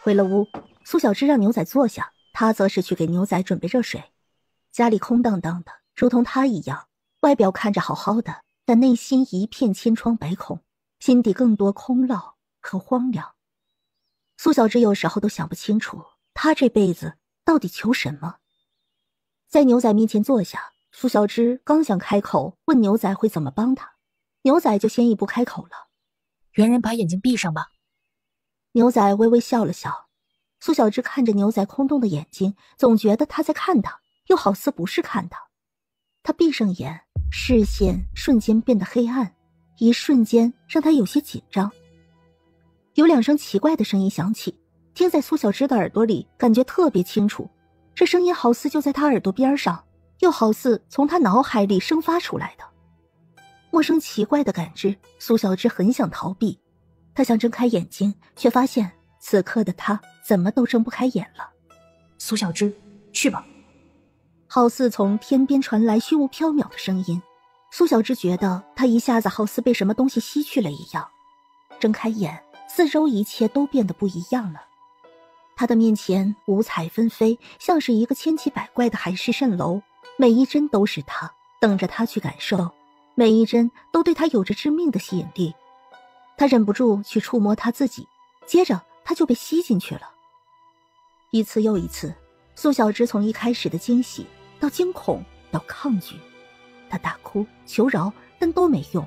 回了屋，苏小芝让牛仔坐下，她则是去给牛仔准备热水。家里空荡荡的，如同她一样，外表看着好好的，但内心一片千疮百孔，心底更多空落和荒凉。苏小芝有时候都想不清楚，她这辈子到底求什么。在牛仔面前坐下，苏小芝刚想开口问牛仔会怎么帮她，牛仔就先一步开口了：猿人把眼睛闭上吧。牛仔微微笑了笑，苏小芝看着牛仔空洞的眼睛，总觉得他在看她，又好似不是看她。她闭上眼，视线瞬间变得黑暗，一瞬间让她有些紧张。有2声奇怪的声音响起，听在苏小芝的耳朵里感觉特别清楚，这声音好似就在她耳朵边上，又好似从她脑海里生发出来的。陌生奇怪的感知，苏小芝很想逃避，她想睁开眼睛，却发现此刻的她怎么都睁不开眼了。苏小芝，去吧。好似从天边传来虚无缥缈的声音，苏小芝觉得她一下子好似被什么东西吸去了一样。睁开眼，四周一切都变得不一样了。她的面前五彩纷飞，像是一个千奇百怪的海市蜃楼，每一针都是她，等着她去感受，每一针都对她有着致命的吸引力。她忍不住去触摸她自己，接着她就被吸进去了。一次又一次，苏小芝从一开始的惊喜到惊恐到抗拒，她大哭求饶，但都没用。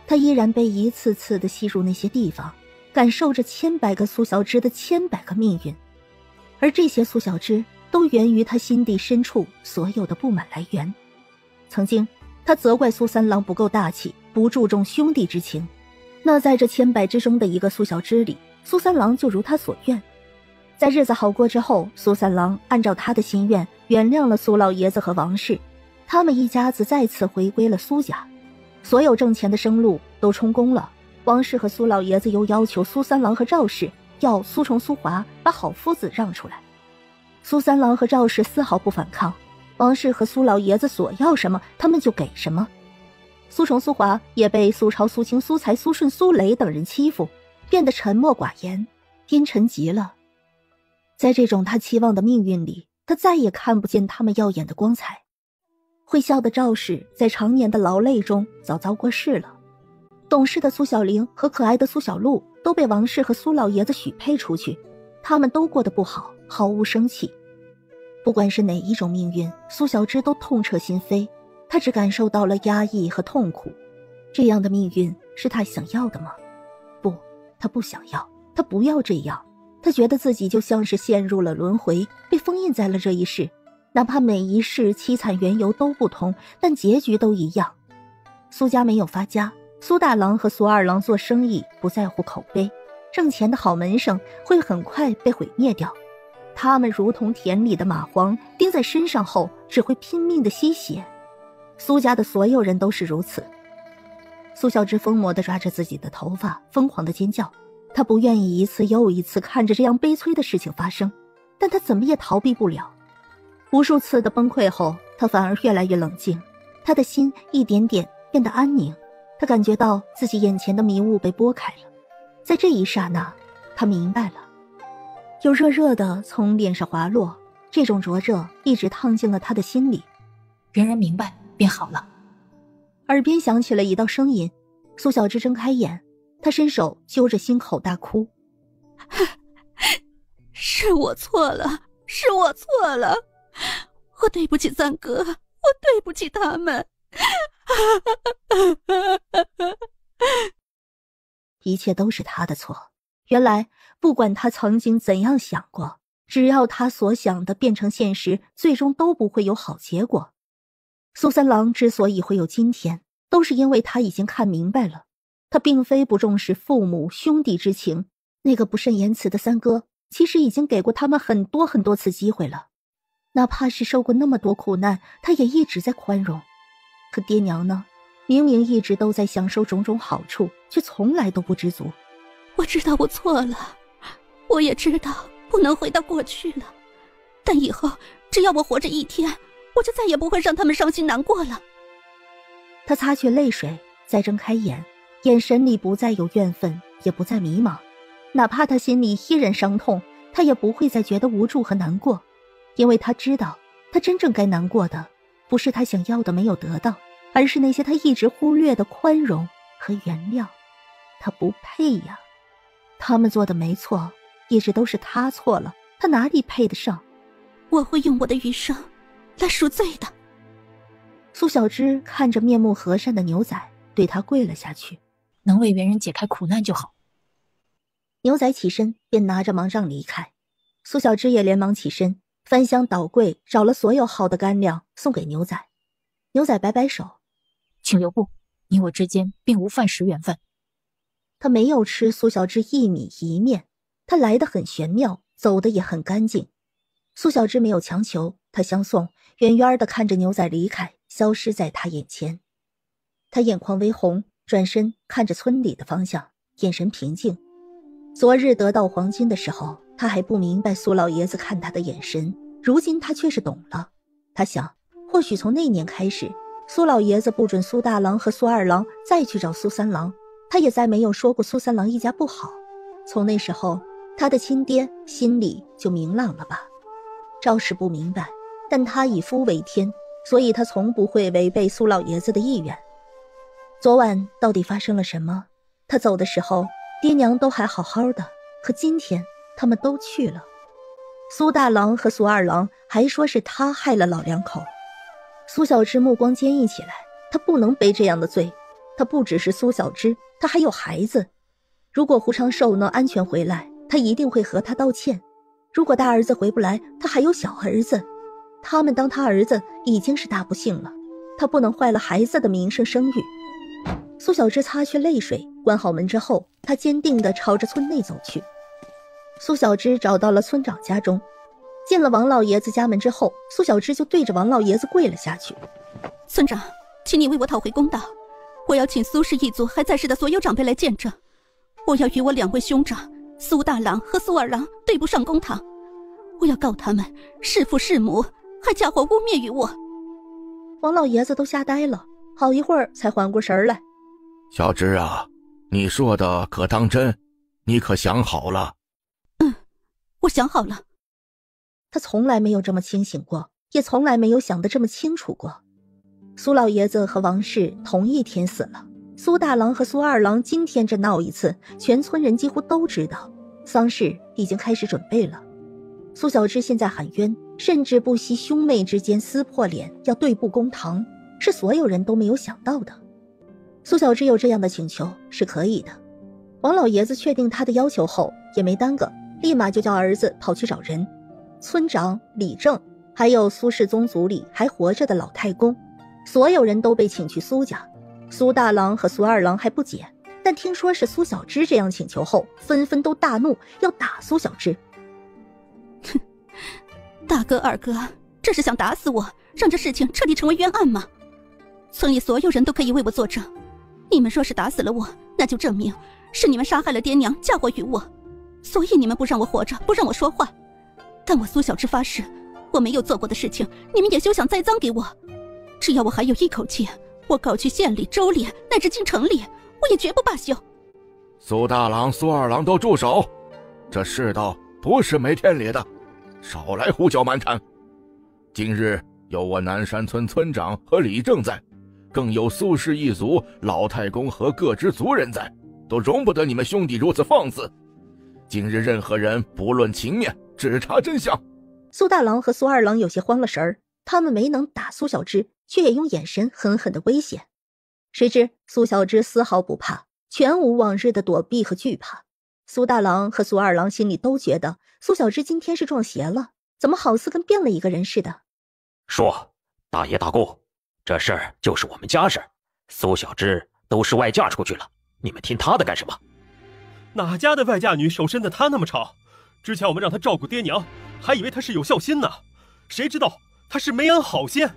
她依然被一次次地吸入那些地方，感受着千百个苏小芝的千百个命运。而这些苏小芝都源于她心底深处所有的不满来源。曾经她责怪苏三郎不够大气，不注重兄弟之情，那在这千百之中的一个苏小芝里，苏三郎就如他所愿。在日子好过之后，苏三郎按照他的心愿原谅了苏老爷子和王氏，他们一家子再次回归了苏家，所有挣钱的生路都充公了。王氏和苏老爷子又要求苏三郎和赵氏要苏崇、苏华把好夫子让出来。苏三郎和赵氏丝毫不反抗，王氏和苏老爷子所要什么他们就给什么。苏崇、苏华也被苏超、苏青、苏才、苏顺、苏雷等人欺负，变得沉默寡言，阴沉极了。在这种他期望的命运里，他再也看不见他们耀眼的光彩。会笑的赵氏在常年的劳累中早早过世了，懂事的苏小玲和可爱的苏小璐都被王氏和苏老爷子许配出去，他们都过得不好，毫无生气。不管是哪一种命运，苏小芝都痛彻心扉，她只感受到了压抑和痛苦。这样的命运是她想要的吗？不，她不想要，她不要这样。她觉得自己就像是陷入了轮回，被封印在了这一世，哪怕每一世凄惨缘由都不同，但结局都一样。苏家没有发家，苏大郎和苏二郎做生意不在乎口碑，挣钱的好门生会很快被毁灭掉。他们如同田里的蚂蟥，钉在身上后只会拼命的吸血。苏家的所有人都是如此。苏小芝疯魔地抓着自己的头发，疯狂地尖叫。她不愿意一次又一次看着这样悲催的事情发生，但她怎么也逃避不了。无数次的崩溃后，她反而越来越冷静，她的心一点点变得安宁。她感觉到自己眼前的迷雾被拨开了，在这一刹那，她明白了。有热热的从脸上滑落，这种灼热一直烫进了她的心里。人人明白便好了。耳边响起了一道声音，苏小芝睁开眼，她伸手揪着心口大哭。是我错了，是我错了，我对不起三哥，我对不起他们。一切都是他的错。原来不管他曾经怎样想过，只要他所想的变成现实，最终都不会有好结果。苏三郎之所以会有今天，都是因为他已经看明白了，他并非不重视父母兄弟之情，那个不慎言辞的三哥其实已经给过他们很多很多次机会了，哪怕是受过那么多苦难，他也一直在宽容。可爹娘呢？明明一直都在享受种种好处，却从来都不知足。我知道我错了，我也知道不能回到过去了，但以后只要我活着一天，我就再也不会让他们伤心难过了。他擦去泪水，再睁开眼，眼神里不再有怨愤，也不再迷茫。哪怕他心里依然伤痛，他他也不会再觉得无助和难过，因为他知道他真正该难过的不是他想要的没有得到，而是那些他一直忽略的宽容和原谅。他不配呀，他们做的没错，一直都是他错了，他哪里配得上？我会用我的余生来赎罪的。苏小芝看着面目和善的牛仔，对他跪了下去。能为别人解开苦难就好。牛仔起身便拿着芒杖离开，苏小芝也连忙起身，翻箱倒柜找了所有好的干粮送给牛仔。牛仔摆摆手，请留步，你我之间并无饭食缘分。他没有吃苏小芝一米一面，他来得很玄妙，走得也很干净。苏小芝没有强求，他相送，远远地看着牛仔离开，消失在他眼前。他眼眶微红，转身看着村里的方向，眼神平静。昨日得到黄金的时候，他还不明白苏老爷子看他的眼神，如今他却是懂了。他想，或许从那年开始，苏老爷子不准苏大郎和苏二郎再去找苏三郎，他也再没有说过苏三郎一家不好。从那时候，他的亲爹心里就明朗了吧？赵氏不明白，但他以夫为天，所以他从不会违背苏老爷子的意愿。昨晚到底发生了什么？他走的时候，爹娘都还好好的，可今天他们都去了。苏大郎和苏二郎还说是他害了老两口。苏小芝目光坚毅起来，他不能背这样的罪。他不只是苏小芝，他还有孩子。如果胡长寿能安全回来，他一定会和他道歉。如果大儿子回不来，他还有小儿子，他们当他儿子已经是大不幸了，他不能坏了孩子的名声声誉。苏小芝擦去泪水，关好门之后，她坚定地朝着村内走去。苏小芝找到了村长家中，进了王老爷子家门之后，苏小芝就对着王老爷子跪了下去。村长，请你为我讨回公道，我要请苏氏一族还在世的所有长辈来见证，我要与我两位兄长苏大郎和苏二郎对不上公堂，我要告他们弑父弑母，还嫁祸污蔑于我。王老爷子都吓呆了，好一会儿才缓过神来。小芝啊，你说的可当真？你可想好了？我想好了。他从来没有这么清醒过，也从来没有想得这么清楚过。苏老爷子和王氏同一天死了，苏大郎和苏二郎今天这闹一次，全村人几乎都知道，丧事已经开始准备了。苏小芝现在喊冤，甚至不惜兄妹之间撕破脸要对簿公堂，是所有人都没有想到的。苏小芝有这样的请求是可以的。王老爷子确定他的要求后，也没耽搁，立马就叫儿子跑去找人。村长李正，还有苏氏宗族里还活着的老太公，所有人都被请去苏家。苏大郎和苏二郎还不解，但听说是苏小芝这样请求后，纷纷都大怒，要打苏小芝。哼，大哥二哥，这是想打死我，让这事情彻底成为冤案吗？村里所有人都可以为我作证，你们若是打死了我，那就证明是你们杀害了爹娘，嫁祸于我，所以你们不让我活着，不让我说话。但我苏小芝发誓，我没有做过的事情，你们也休想栽赃给我。只要我还有一口气，我告去县里、州里乃至京城里，我也绝不罢休。苏大郎、苏二郎都住手！这世道不是没天理的，少来胡搅蛮缠。今日有我南山村村长和李正在，更有苏氏一族老太公和各支族人在，都容不得你们兄弟如此放肆。今日任何人不论情面，只查真相。苏大郎和苏二郎有些慌了神儿，他们没能打苏小芝，却也用眼神狠狠地威胁。谁知苏小芝丝毫不怕，全无往日的躲避和惧怕。苏大郎和苏二郎心里都觉得苏小芝今天是撞邪了，怎么好似跟变了一个人似的。说，大爷大姑，这事儿就是我们家事，苏小芝都是外嫁出去了，你们听她的干什么？哪家的外嫁女手伸得她那么长？之前我们让她照顾爹娘，还以为她是有孝心呢，谁知道她是没安好心，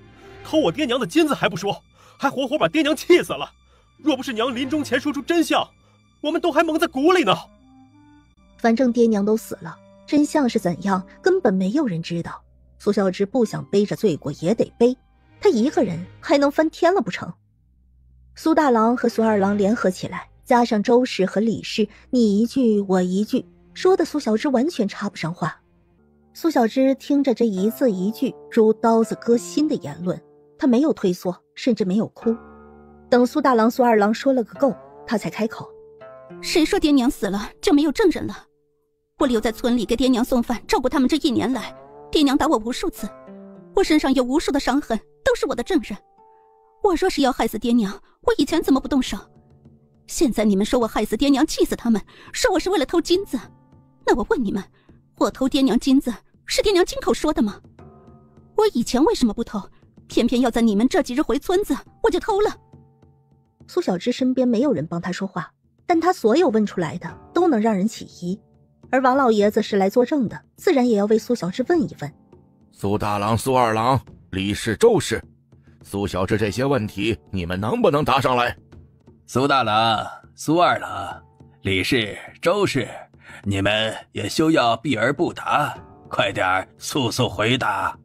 偷我爹娘的金子还不说，还活活把爹娘气死了。若不是娘临终前说出真相，我们都还蒙在鼓里呢。反正爹娘都死了，真相是怎样根本没有人知道。苏小芝不想背着罪过也得背，她一个人还能翻天了不成？苏大郎和苏二郎联合起来，加上周氏和李氏，你一句我一句，说的苏小芝完全插不上话。苏小芝听着这一字一句如刀子割心的言论，她没有退缩，甚至没有哭。等苏大郎、苏二郎说了个够，她才开口：谁说爹娘死了就没有证人了？我留在村里给爹娘送饭照顾他们这1年来，爹娘打我无数次，我身上有无数的伤痕，都是我的证人。我若是要害死爹娘，我以前怎么不动手？现在你们说我害死爹娘，气死他们，说我是为了偷金子。那我问你们，我偷爹娘金子是爹娘亲口说的吗？我以前为什么不偷？偏偏要在你们这几日回村子，我就偷了。苏小芝身边没有人帮她说话，但她所有问出来的都能让人起疑。而王老爷子是来作证的，自然也要为苏小芝问一问。苏大郎、苏二郎、李氏、周氏，苏小芝这些问题你们能不能答上来？苏大郎、苏二郎、李氏、周氏，你们也休要避而不答，快点速速回答。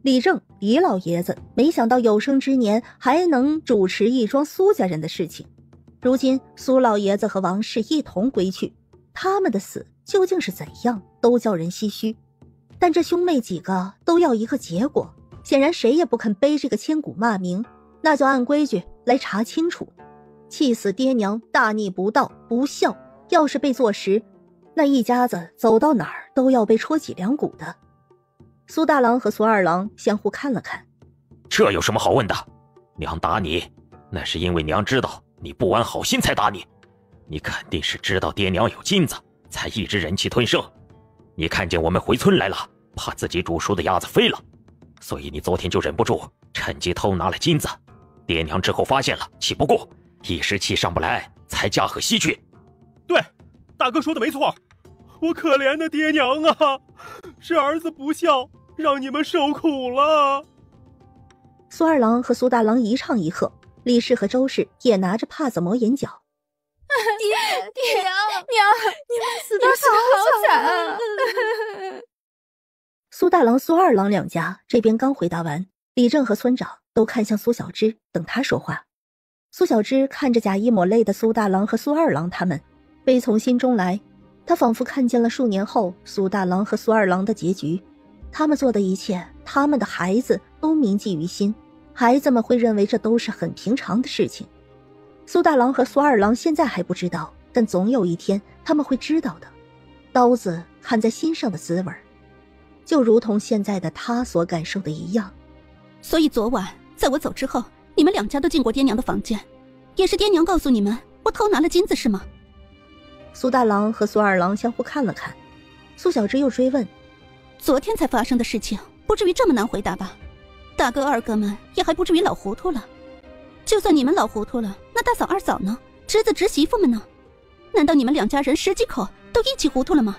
李正、李老爷子没想到有生之年还能主持一桩苏家人的事情。如今苏老爷子和王氏一同归去，他们的死究竟是怎样，都叫人唏嘘。但这兄妹几个都要一个结果，显然谁也不肯背这个千古骂名，那就按规矩来查清楚。气死爹娘，大逆不道，不孝，要是被坐实，那一家子走到哪儿都要被戳脊梁骨的。苏大郎和苏二郎相互看了看。这有什么好问的？娘打你，那是因为娘知道你不安好心才打你。你肯定是知道爹娘有金子，才一直忍气吞声。你看见我们回村来了，怕自己煮熟的鸭子飞了，所以你昨天就忍不住趁机偷拿了金子。爹娘之后发现了，气不过，一时气上不来，才驾鹤西去。对，大哥说的没错，我可怜的爹娘啊，是儿子不孝，让你们受苦了。苏二郎和苏大郎一唱一和，李氏和周氏也拿着帕子抹眼角。爹娘，你们死的好惨啊！苏大郎、苏二郎两家这边刚回答完，李正和村长都看向苏小芝，等他说话。苏小芝看着假意抹泪的苏大郎和苏二郎他们，悲从心中来。他仿佛看见了数年后苏大郎和苏二郎的结局，他们做的一切，他们的孩子都铭记于心，孩子们会认为这都是很平常的事情。苏大郎和苏二郎现在还不知道，但总有一天他们会知道的。刀子砍在心上的滋味，就如同现在的他所感受的一样。所以昨晚在我走之后，你们两家都进过爹娘的房间，也是爹娘告诉你们我偷拿了金子是吗？苏大郎和苏二郎相互看了看，苏小芝又追问：昨天才发生的事情不至于这么难回答吧？大哥二哥们也还不至于老糊涂了。就算你们老糊涂了，那大嫂二嫂呢？侄子侄媳妇们呢？难道你们两家人10几口都一起糊涂了吗？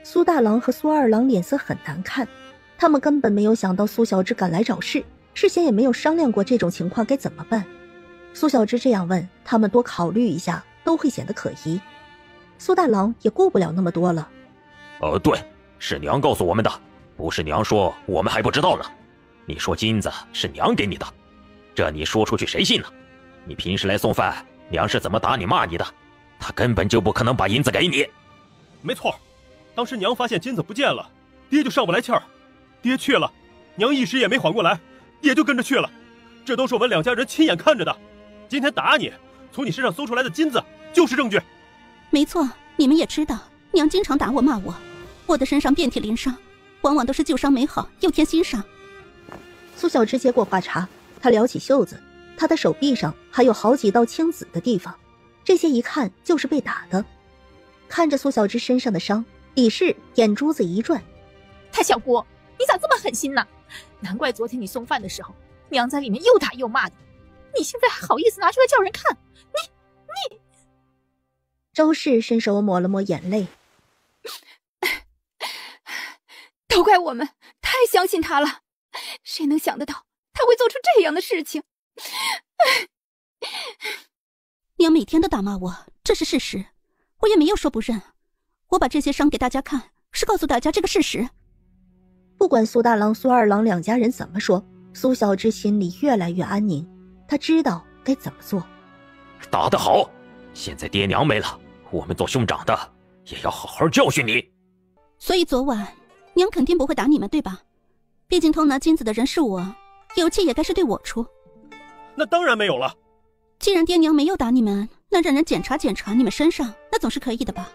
苏大郎和苏二郎脸色很难看，他们根本没有想到苏小芝赶来找事，事先也没有商量过这种情况该怎么办。苏小芝这样问，他们多考虑一下都会显得可疑。苏大郎也顾不了那么多了。对，是娘告诉我们的，不是娘说我们还不知道呢。你说金子是娘给你的，这你说出去谁信呢？你平时来送饭，娘是怎么打你骂你的？她根本就不可能把银子给你。没错，当时娘发现金子不见了，爹就上不来气儿，爹去了，娘一时也没缓过来，也就跟着去了。这都是我们两家人亲眼看着的。今天打你，从你身上搜出来的金子就是证据。没错，你们也知道，娘经常打我骂我，我的身上遍体鳞伤，往往都是旧伤没好，又添新伤。苏小芝接过话茬，她撩起袖子，她的手臂上还有好几道青紫的地方，这些一看就是被打的。看着苏小芝身上的伤，李氏眼珠子一转：太小姑，你咋这么狠心呢？难怪昨天你送饭的时候，娘在里面又打又骂的，你现在还好意思拿出来叫人看？你……周氏伸手抹了抹眼泪，都怪我们太相信他了，谁能想得到他会做出这样的事情？娘每天都打骂我，这是事实，我也没有说不认。我把这些伤给大家看，是告诉大家这个事实。不管苏大郎、苏二郎两家人怎么说，苏小芝心里越来越安宁，她知道该怎么做。打得好，现在爹娘没了，我们做兄长的也要好好教训你。所以昨晚娘肯定不会打你们，对吧？毕竟偷拿金子的人是我，有气也该是对我出。那当然没有了。既然爹娘没有打你们，那让人检查检查你们身上，那总是可以的吧？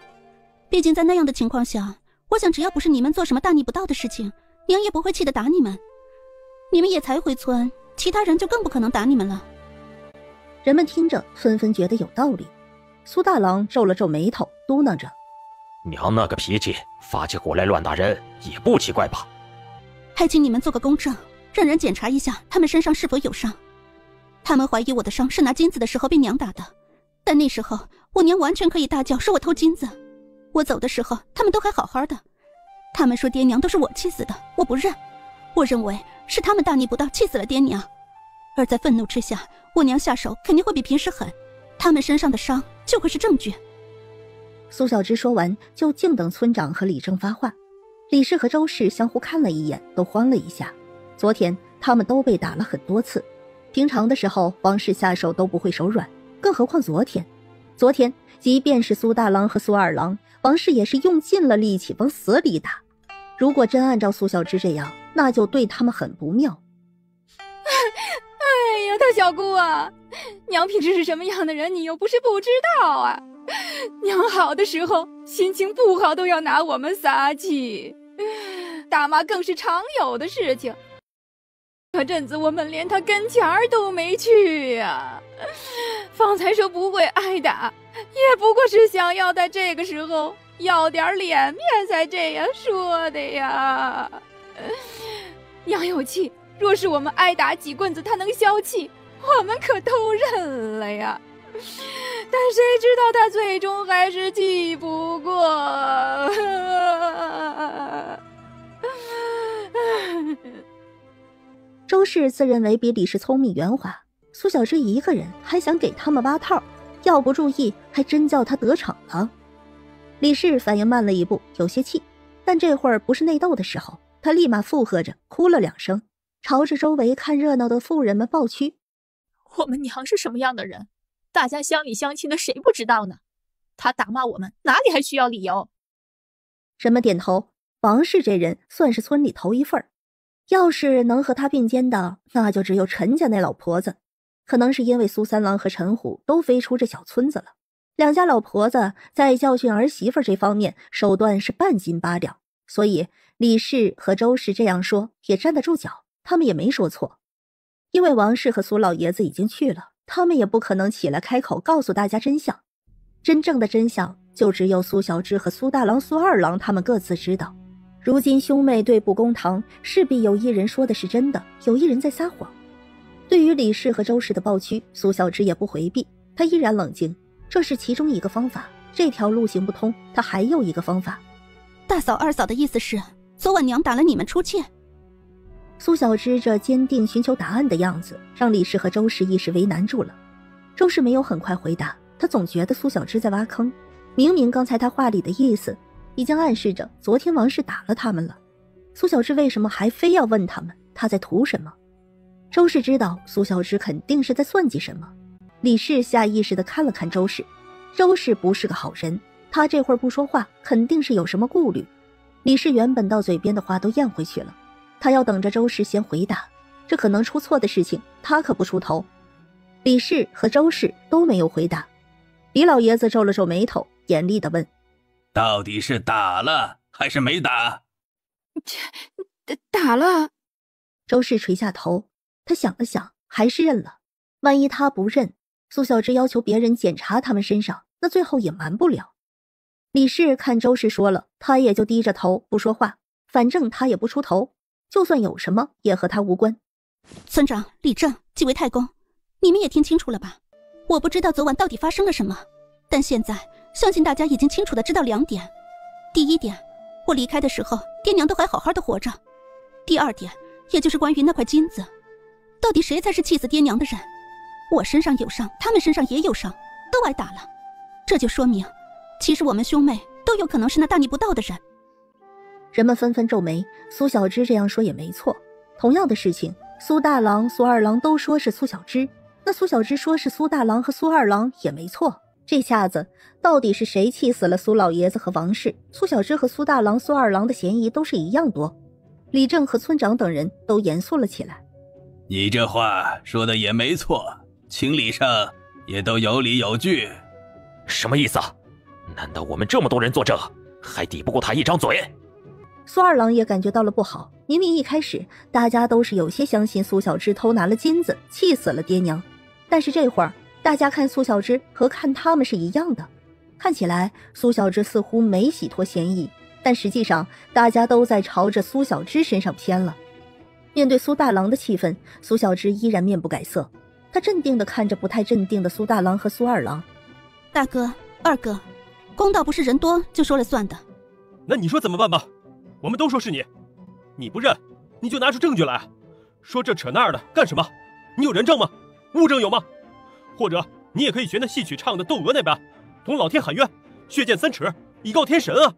毕竟在那样的情况下，我想只要不是你们做什么大逆不道的事情，娘也不会气得打你们。你们也才回村，其他人就更不可能打你们了。人们听着纷纷觉得有道理。苏大郎皱了皱眉头，嘟囔着：娘那个脾气，发起火来乱打人也不奇怪吧？还请你们做个公证，让人检查一下他们身上是否有伤。他们怀疑我的伤是拿金子的时候被娘打的，但那时候我娘完全可以大叫说我偷金子。我走的时候他们都还好好的，他们说爹娘都是我气死的，我不认。我认为是他们大逆不道气死了爹娘，而在愤怒之下，我娘下手肯定会比平时狠，他们身上的伤就会是证据。苏小芝说完，就静等村长和李正发话。李氏和周氏相互看了一眼，都慌了一下。昨天他们都被打了很多次，平常的时候王氏下手都不会手软，更何况昨天即便是苏大郎和苏二郎，王氏也是用尽了力气往死里打。如果真按照苏小芝这样，那就对他们很不妙。哎呀，大小姑啊，娘平时是什么样的人，你又不是不知道啊。娘好的时候，心情不好都要拿我们撒气，大妈更是常有的事情。可阵子我们连她跟前儿都没去呀。方才说不会挨打，也不过是想要在这个时候要点脸面才这样说的呀。娘有气，若是我们挨打几棍子她能消气，我们可都认了呀。但谁知道她最终还是气不过。周氏自认为比李氏聪明圆滑，苏小芝一个人还想给他们挖套，要不注意还真叫他得逞了。李氏反应慢了一步，有些气，但这会儿不是内斗的时候，他立马附和着哭了2声，朝着周围看热闹的妇人们抱屈：我们娘是什么样的人，大家乡里乡亲的谁不知道呢？他打骂我们哪里还需要理由？人们点头，王氏这人算是村里头一份儿，要是能和他并肩的，那就只有陈家那老婆子。可能是因为苏三郎和陈虎都飞出这小村子了，两家老婆子在教训儿媳妇这方面手段是半斤八两，所以李氏和周氏这样说也站得住脚，他们也没说错。因为王氏和苏老爷子已经去了，他们也不可能起来开口告诉大家真相。真正的真相就只有苏小芝和苏大郎、苏二郎他们各自知道。如今兄妹对簿公堂，势必有一人说的是真的，有一人在撒谎。对于李氏和周氏的抱屈，苏小芝也不回避，她依然冷静。这是其中一个方法，这条路行不通，她还有一个方法。大嫂二嫂的意思是，昨晚娘打了你们出气？苏小芝这坚定寻求答案的样子，让李氏和周氏一时为难住了。周氏没有很快回答，他总觉得苏小芝在挖坑。明明刚才他话里的意思已经暗示着昨天王氏打了他们了，苏小芝为什么还非要问他们，他在图什么？周氏知道苏小芝肯定是在算计什么。李氏下意识地看了看周氏，周氏不是个好人，他这会儿不说话肯定是有什么顾虑。李氏原本到嘴边的话都咽回去了，他要等着周氏先回答，这可能出错的事情他可不出头。李氏和周氏都没有回答。李老爷子皱了皱眉头，严厉地问：到底是打了还是没打？打了。周氏垂下头，他想了想，还是认了。万一他不认，苏小芝要求别人检查他们身上，那最后也瞒不了。李氏看周氏说了，他也就低着头不说话，反正他也不出头，就算有什么也和他无关。村长、李正、几位太公，你们也听清楚了吧？我不知道昨晚到底发生了什么，但现在相信大家已经清楚地知道2点。第一点，我离开的时候爹娘都还好好的活着。第二点，也就是关于那块金子，到底谁才是气死爹娘的人？我身上有伤，他们身上也有伤，都挨打了，这就说明其实我们兄妹都有可能是那大逆不道的人。人们纷纷皱眉，苏小芝这样说也没错。同样的事情，苏大郎、苏二郎都说是苏小芝，那苏小芝说是苏大郎和苏二郎也没错，这下子到底是谁气死了苏老爷子和王氏？苏小芝和苏大郎、苏二郎的嫌疑都是一样多。李正和村长等人都严肃了起来。你这话说的也没错，情理上也都有理有据。什么意思啊？难道我们这么多人作证，还抵不过他一张嘴？苏二郎也感觉到了不好，明明一开始大家都是有些相信苏小芝偷拿了金子，气死了爹娘，但是这会儿大家看苏小芝和看他们是一样的，看起来苏小芝似乎没洗脱嫌疑，但实际上大家都在朝着苏小芝身上偏了。面对苏大郎的气氛，苏小芝依然面不改色，她镇定地看着不太镇定的苏大郎和苏二郎。大哥、二哥，公道不是人多就说了算的。那你说怎么办吧？我们都说是你，你不认，你就拿出证据来，说这扯那儿的干什么？你有人证吗？物证有吗？或者你也可以学那戏曲唱的窦娥那般，同老天喊冤，血溅3尺，以告天神啊！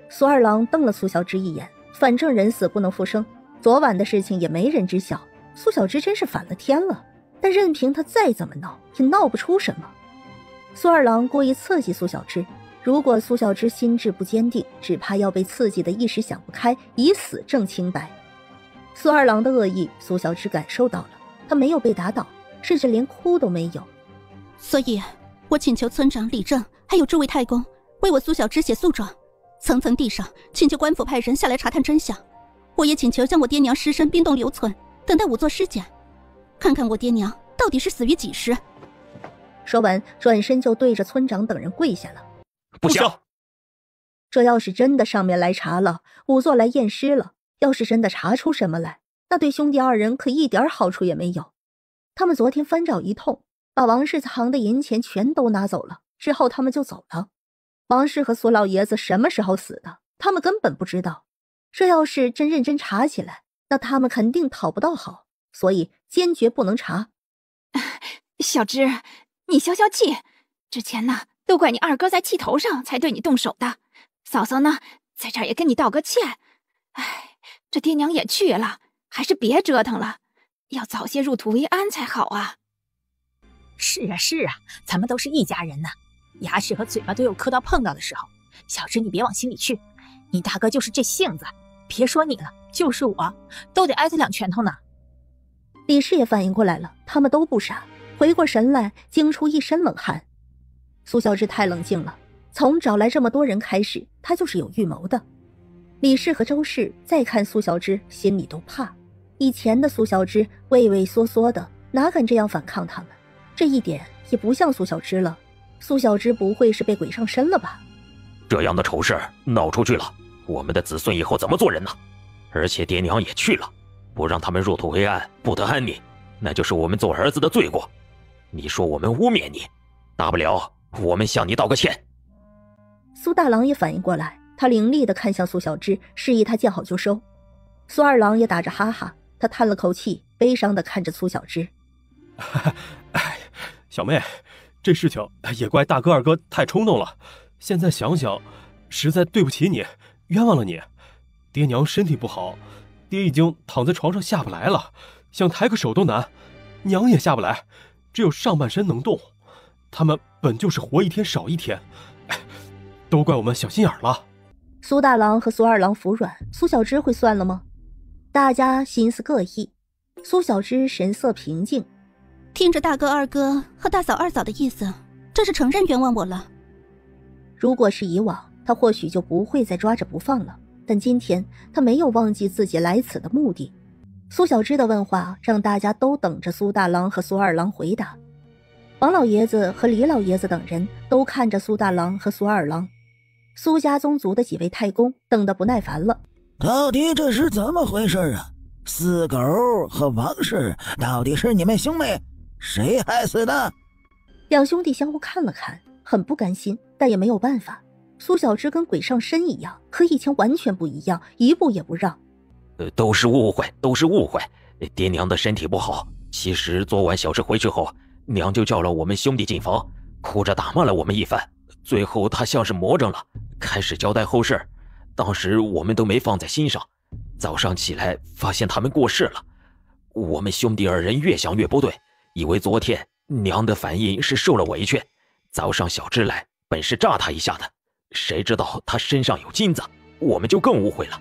苏二郎瞪了苏小芝一眼，反正人死不能复生，昨晚的事情也没人知晓，苏小芝真是反了天了。但任凭他再怎么闹，也闹不出什么。苏二郎故意刺激苏小芝，如果苏小芝心智不坚定，只怕要被刺激的一时想不开，以死证清白。苏二郎的恶意，苏小芝感受到了，他没有被打倒，甚至连哭都没有。所以我请求村长李正还有诸位太公为我苏小芝写诉状，层层递上，请求官府派人下来查探真相。我也请求将我爹娘尸身冰冻留存，等待仵作尸检，看看我爹娘到底是死于几时。说完转身就对着村长等人跪下了。不行，这要是真的上面来查了，仵作来验尸了，要是真的查出什么来，那对兄弟二人可一点好处也没有。他们昨天翻找一通，把王氏藏的银钱全都拿走了，之后他们就走了。王氏和苏老爷子什么时候死的，他们根本不知道。这要是真认真查起来，那他们肯定讨不到好，所以坚决不能查。小芝，你消消气，之前呢都怪你二哥在气头上才对你动手的，嫂嫂呢在这儿也跟你道个歉。哎，这爹娘也去了，还是别折腾了，要早些入土为安才好啊。是啊是啊，咱们都是一家人呢，牙齿和嘴巴都有磕到碰到的时候。小芝你别往心里去，你大哥就是这性子，别说你了，就是我都得挨他2拳头呢。李氏也反应过来了，他们都不傻，回过神来惊出一身冷汗。苏小芝太冷静了，从找来这么多人开始，她就是有预谋的。李氏和周氏再看苏小芝，心里都怕。以前的苏小芝畏畏缩缩的，哪敢这样反抗他们？这一点也不像苏小芝了。苏小芝不会是被鬼上身了吧？这样的丑事闹出去了，我们的子孙以后怎么做人呢？而且爹娘也去了，不让他们入土为安，不得安宁，那就是我们做儿子的罪过。你说我们污蔑你，大不了我们向你道个歉。苏大郎也反应过来，他凌厉地看向苏小芝，示意他见好就收。苏二郎也打着哈哈，他叹了口气，悲伤地看着苏小芝。哎，小妹，这事情也怪大哥二哥太冲动了，现在想想实在对不起你，冤枉了你。爹娘身体不好，爹已经躺在床上下不来了，想抬个手都难，娘也下不来，只有上半身能动。他们本就是活一天少一天，都怪我们小心眼了。苏大郎和苏二郎服软，苏小芝会算了吗？大家心思各异，苏小芝神色平静。听着大哥二哥和大嫂二嫂的意思，这是承认冤枉我了。如果是以往，他或许就不会再抓着不放了，但今天他没有忘记自己来此的目的。苏小芝的问话让大家都等着苏大郎和苏二郎回答。王老爷子和李老爷子等人都看着苏大郎和苏二郎。苏家宗族的几位太公等得不耐烦了，到底这是怎么回事啊？四狗和王氏到底是你们兄妹谁害死的？两兄弟相互看了看，很不甘心，但也没有办法。苏小芝跟鬼上身一样，和以前完全不一样，一步也不让。都是误会，都是误会。爹娘的身体不好，其实昨晚小芝回去后，娘就叫了我们兄弟进房，哭着打骂了我们一番。最后她像是魔怔了，开始交代后事。当时我们都没放在心上，早上起来发现他们过世了。我们兄弟二人越想越不对，以为昨天娘的反应是受了委屈，早上小芝来本是炸他一下的，谁知道他身上有金子，我们就更误会了。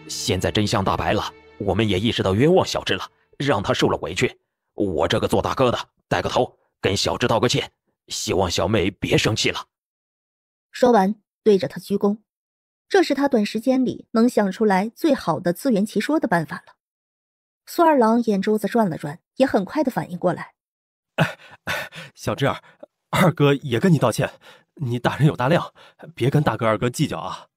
现在真相大白了，我们也意识到冤枉小芝了，让他受了委屈。我这个做大哥的带个头，跟小芝道个歉，希望小妹别生气了。说完，对着他鞠躬。这是他短时间里能想出来最好的自圆其说的办法了。苏二郎眼珠子转了转，也很快的反应过来。小芝儿，二哥也跟你道歉，你大人有大量，别跟大哥二哥计较啊。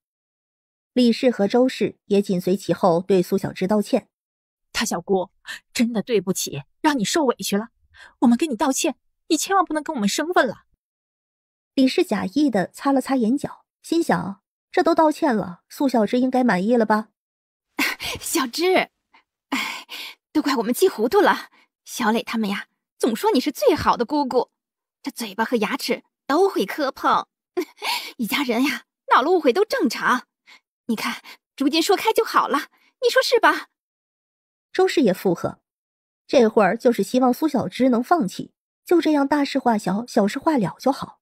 李氏和周氏也紧随其后对苏小芝道歉。大小姑，真的对不起，让你受委屈了。我们跟你道歉，你千万不能跟我们生分了。李氏假意的擦了擦眼角，心想这都道歉了，苏小芝应该满意了吧。小芝，都怪我们记糊涂了。小磊他们呀，总说你是最好的姑姑，这嘴巴和牙齿都会磕碰，一家人呀，闹了误会都正常。你看，如今说开就好了，你说是吧？周氏也附和，这会儿就是希望苏小芝能放弃，就这样大事化小，小事化了就好。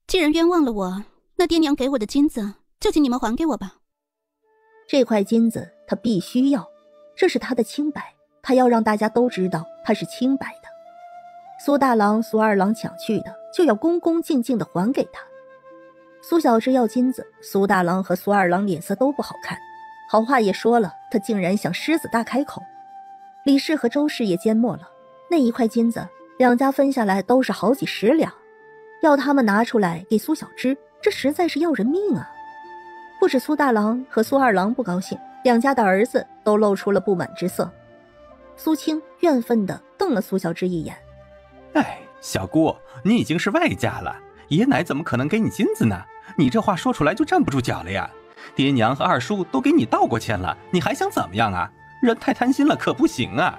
既然冤枉了我，那爹娘给我的金子就请你们还给我吧。这块金子他必须要，这是他的清白，他要让大家都知道他是清白的。苏大郎、苏二郎抢去的，就要恭恭敬敬的还给他。苏小芝要金子，苏大郎和苏二郎脸色都不好看，好话也说了，他竟然想狮子大开口。李氏和周氏也缄默了，那一块金子两家分下来都是好几10两，要他们拿出来给苏小芝，这实在是要人命啊。不止苏大郎和苏二郎不高兴，两家的儿子都露出了不满之色。苏青怨愤地瞪了苏小芝一眼。小姑，你已经是外家了，爷奶怎么可能给你金子呢？你这话说出来就站不住脚了呀。爹娘和二叔都给你道过歉了，你还想怎么样啊？人太贪心了可不行啊。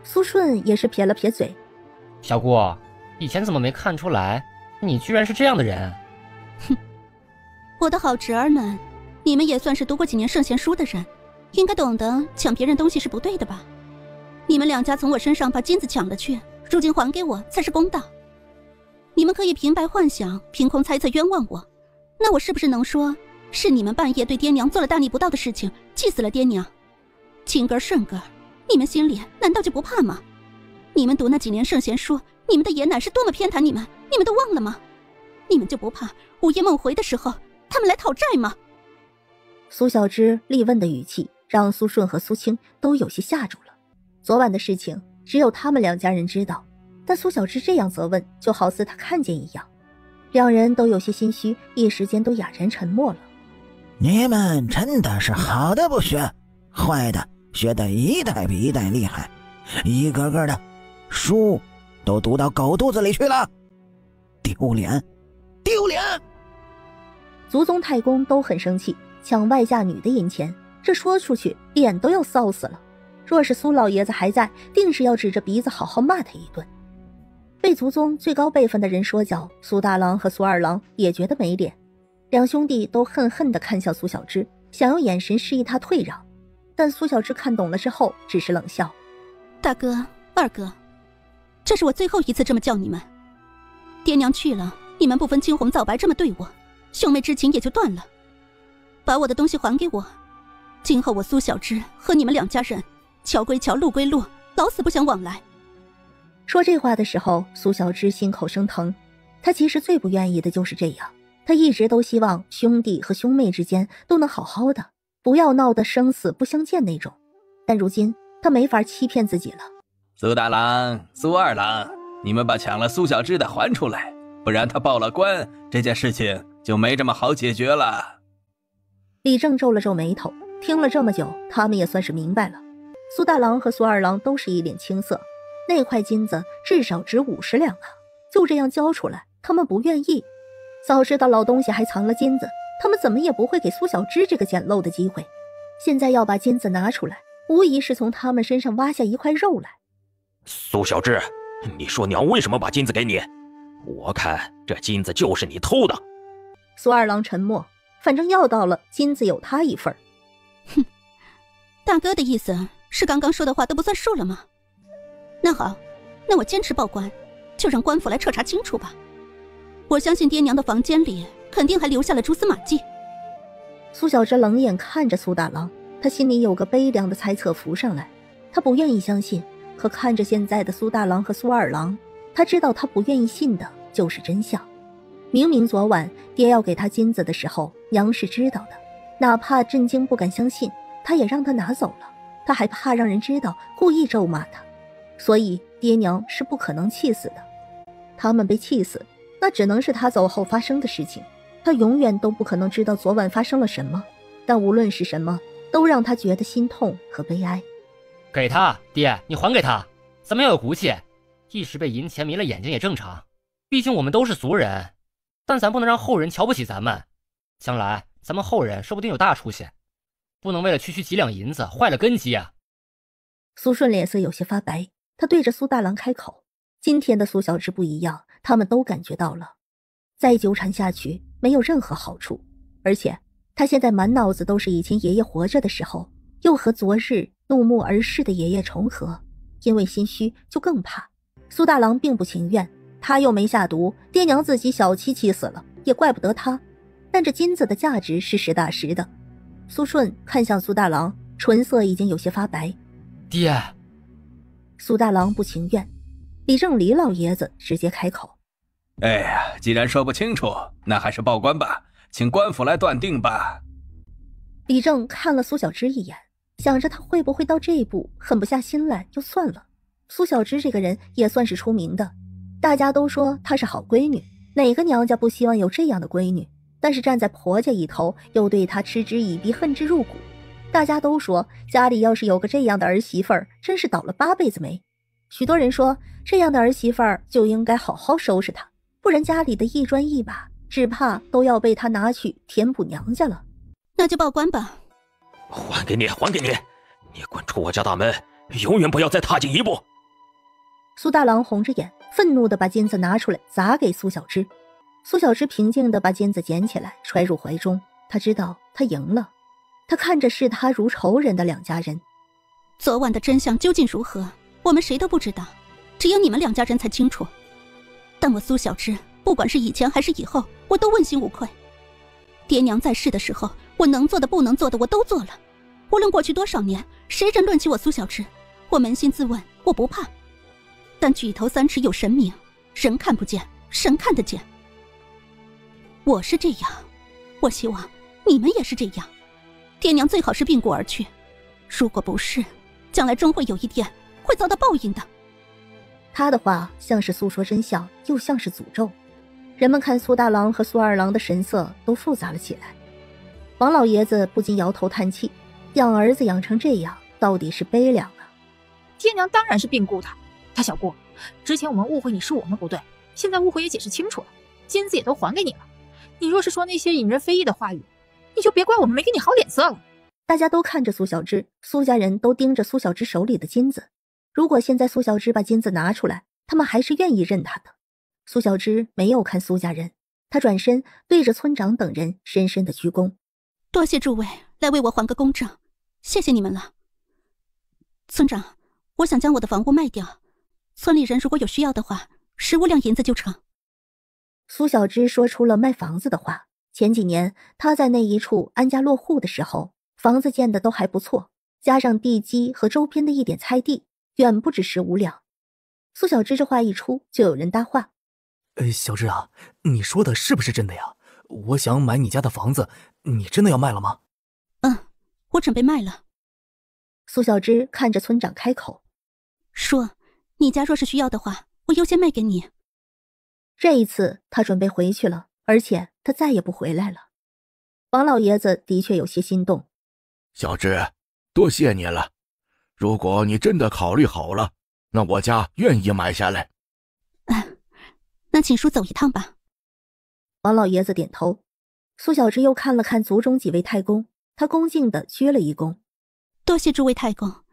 苏顺也是撇了撇嘴。小姑，以前怎么没看出来你居然是这样的人？哼，我的好侄儿们，你们也算是读过几年圣贤书的人，应该懂得抢别人东西是不对的吧？你们两家从我身上把金子抢了去，如今还给我才是公道。你们可以平白幻想，凭空猜测冤枉我，那我是不是能说是你们半夜对爹娘做了大逆不道的事情，气死了爹娘？亲哥顺哥，你们心里难道就不怕吗？你们读那几年圣贤书，你们的爷奶是多么偏袒你们，你们都忘了吗？你们就不怕午夜梦回的时候他们来讨债吗？苏小芝厉问的语气让苏顺和苏青都有些吓住了。昨晚的事情只有他们两家人知道，但苏小芝这样责问，就好似他看见一样。两人都有些心虚，一时间都哑然沉默了。你们真的是好的不学，坏的学得一代比一代厉害，一个个的书都读到狗肚子里去了，丢脸丢脸！族宗太公都很生气，抢外嫁女的银钱，这说出去脸都要臊死了。若是苏老爷子还在，定是要指着鼻子好好骂他一顿。被族宗最高辈分的人说教，苏大郎和苏二郎也觉得没脸，两兄弟都恨恨地看向苏小芝，想用眼神示意他退让，但苏小芝看懂了之后只是冷笑。大哥二哥，这是我最后一次这么叫你们。爹娘去了，你们不分青红皂白这么对我，兄妹之情也就断了。把我的东西还给我，今后我苏小芝和你们两家人桥归桥，路归路，老死不相往来。说这话的时候，苏小芝心口生疼。她其实最不愿意的就是这样，她一直都希望兄弟和兄妹之间都能好好的，不要闹得生死不相见那种。但如今她没法欺骗自己了。苏大郎、苏二郎，你们把抢了苏小芝的还出来，不然他报了官，这件事情就没这么好解决了。李正皱了皱眉头，听了这么久，他们也算是明白了。苏大郎和苏二郎都是一脸青涩，那块金子至少值50两啊，就这样交出来，他们不愿意。早知道老东西还藏了金子，他们怎么也不会给苏小芝这个捡漏的机会。现在要把金子拿出来，无疑是从他们身上挖下一块肉来。苏小芝，你说娘为什么把金子给你？我看这金子就是你偷的。苏二郎沉默，反正要到了，金子有他一份。哼，大哥的意思是刚刚说的话都不算数了吗？那好，那我坚持报官，就让官府来彻查清楚吧。我相信爹娘的房间里肯定还留下了蛛丝马迹。苏小芝冷眼看着苏大郎，他心里有个悲凉的猜测浮上来。他不愿意相信，可看着现在的苏大郎和苏二郎，他知道他不愿意信的就是真相。明明昨晚爹要给他金子的时候，娘是知道的，哪怕震惊不敢相信，他也让他拿走了。他还怕让人知道，故意咒骂他，所以爹娘是不可能气死的。他们被气死，那只能是他走后发生的事情。他永远都不可能知道昨晚发生了什么，但无论是什么，都让他觉得心痛和悲哀。给他，爹，你还给他，咱们要有骨气。一时被银钱迷了眼睛也正常，毕竟我们都是俗人，但咱不能让后人瞧不起咱们。将来咱们后人说不定有大出息，不能为了区区几两银子坏了根基啊。苏顺脸色有些发白，他对着苏大郎开口。今天的苏小芝不一样，他们都感觉到了，再纠缠下去没有任何好处。而且他现在满脑子都是以前爷爷活着的时候，又和昨日怒目而视的爷爷重合，因为心虚就更怕。苏大郎并不情愿，他又没下毒，爹娘自己小气气死了，也怪不得他。但这金子的价值是实打实的。苏顺看向苏大郎，唇色已经有些发白。爹。苏大郎不情愿，李正李老爷子直接开口。哎呀，既然说不清楚，那还是报官吧，请官府来断定吧。李正看了苏小芝一眼，想着他会不会到这一步，狠不下心来就算了。苏小芝这个人也算是出名的，大家都说她是好闺女，哪个娘家不希望有这样的闺女？但是站在婆家一头，又对她嗤之以鼻，恨之入骨。大家都说家里要是有个这样的儿媳妇儿，真是倒了8辈子霉。许多人说这样的儿媳妇儿就应该好好收拾她，不然家里的一砖一瓦只怕都要被她拿去填补娘家了。那就报官吧。还给你，还给你！你滚出我家大门，永远不要再踏进一步！苏大郎红着眼，愤怒地把金子拿出来砸给苏小芝。苏小芝平静地把金子捡起来揣入怀中，她知道她赢了。她看着视她如仇人的两家人。昨晚的真相究竟如何，我们谁都不知道，只有你们两家人才清楚。但我苏小芝，不管是以前还是以后，我都问心无愧。爹娘在世的时候，我能做的不能做的我都做了。无论过去多少年，谁人论起我苏小芝，我扪心自问，我不怕。但举头三尺有神明，人看不见，神看得见。我是这样，我希望你们也是这样。爹娘最好是病故而去，如果不是，将来终会有一天会遭到报应的。他的话像是诉说真相，又像是诅咒。人们看苏大郎和苏二郎的神色都复杂了起来。王老爷子不禁摇头叹气，养儿子养成这样，到底是悲凉啊。爹娘当然是病故他。他小姑，之前我们误会你是我们不对，现在误会也解释清楚了，金子也都还给你了。你若是说那些引人非议的话语，你就别怪我们没给你好脸色了。大家都看着苏小芝，苏家人都盯着苏小芝手里的金子。如果现在苏小芝把金子拿出来，他们还是愿意认他的。苏小芝没有看苏家人，他转身对着村长等人深深的鞠躬。多谢诸位来为我还个公正，谢谢你们了。村长，我想将我的房屋卖掉，村里人如果有需要的话，15两银子就成。苏小芝说出了卖房子的话。前几年她在那一处安家落户的时候，房子建的都还不错，加上地基和周边的一点菜地，远不止15两。苏小芝这话一出，就有人搭话。小芝啊，你说的是不是真的呀？我想买你家的房子，你真的要卖了吗？我准备卖了。苏小芝看着村长开口说，你家若是需要的话，我优先卖给你。这一次他准备回去了，而且他再也不回来了。王老爷子的确有些心动。小芝，多谢你了，如果你真的考虑好了，那我家愿意买下来。那请叔走一趟吧。王老爷子点头。苏小芝又看了看族中几位太公，他恭敬地鞠了一躬。多谢诸位太公，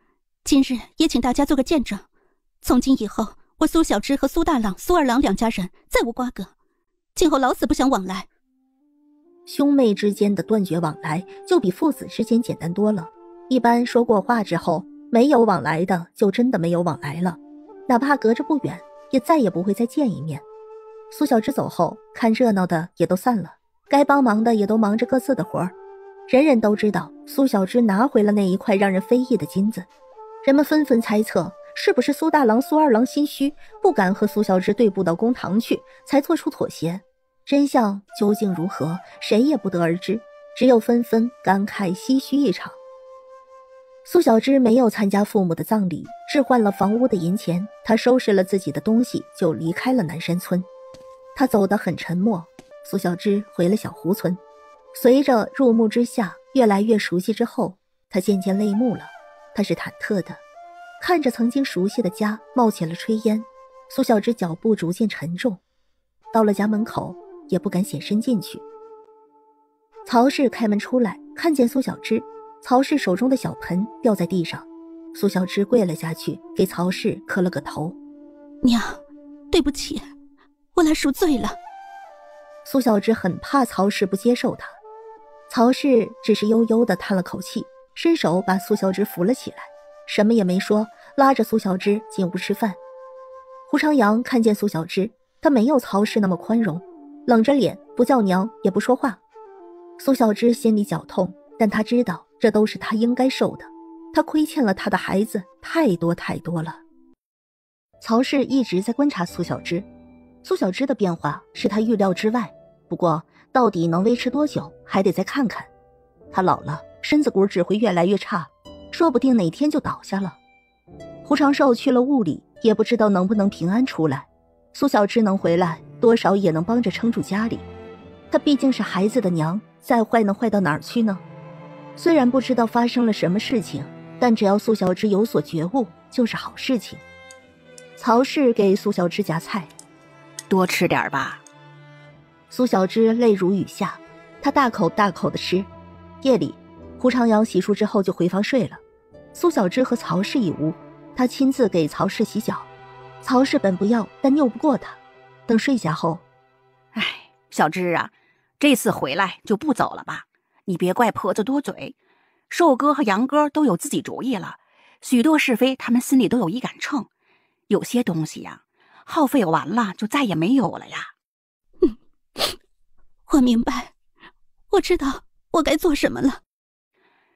今日也请大家做个见证，从今以后，我苏小芝和苏大郎、苏二郎两家人再无瓜葛，今后老死不相往来。兄妹之间的断绝往来，就比父子之间简单多了。一般说过话之后，没有往来的就真的没有往来了，哪怕隔着不远，也再也不会再见一面。苏小芝走后，看热闹的也都散了，该帮忙的也都忙着各自的活儿。人人都知道苏小芝拿回了那一块让人非议的金子，人们纷纷猜测是不是苏大郎、苏二郎心虚，不敢和苏小芝对簿到公堂去，才做出妥协。真相究竟如何，谁也不得而知，只有纷纷感慨唏嘘一场。苏小芝没有参加父母的葬礼，置换了房屋的银钱，她收拾了自己的东西就离开了南山村。她走得很沉默，苏小芝回了小湖村。随着入暮之下越来越熟悉之后，她渐渐泪目了。她是忐忑的，看着曾经熟悉的家冒起了炊烟，苏小芝脚步逐渐沉重，到了家门口也不敢显身进去。曹氏开门出来，看见苏小芝，曹氏手中的小盆掉在地上，苏小芝跪了下去，给曹氏磕了个头。娘，对不起，我来赎罪了。苏小芝很怕曹氏不接受她，曹氏只是悠悠地叹了口气，伸手把苏小芝扶了起来，什么也没说，拉着苏小芝进屋吃饭。胡长阳看见苏小芝，他没有曹氏那么宽容，冷着脸不叫娘也不说话。苏小芝心里绞痛，但她知道这都是她应该受的，她亏欠了她的孩子太多太多了。曹氏一直在观察苏小芝，苏小芝的变化是他预料之外，不过到底能维持多久还得再看看。她老了，身子骨只会越来越差，说不定哪天就倒下了。胡长寿去了雾里，也不知道能不能平安出来。苏小芝能回来，多少也能帮着撑住家里。她毕竟是孩子的娘，再坏能坏到哪儿去呢？虽然不知道发生了什么事情，但只要苏小芝有所觉悟，就是好事情。曹氏给苏小芝夹菜，多吃点吧。苏小芝泪如雨下，她大口大口地吃。夜里，胡长阳洗漱之后就回房睡了，苏小芝和曹氏一屋，他亲自给曹氏洗脚。曹氏本不要，但拗不过他。等睡下后，哎，小芝啊，这次回来就不走了吧？你别怪婆子多嘴，寿哥和杨哥都有自己主意了，许多是非他们心里都有一杆秤。有些东西呀，耗费完了就再也没有了呀。我明白，我知道我该做什么了。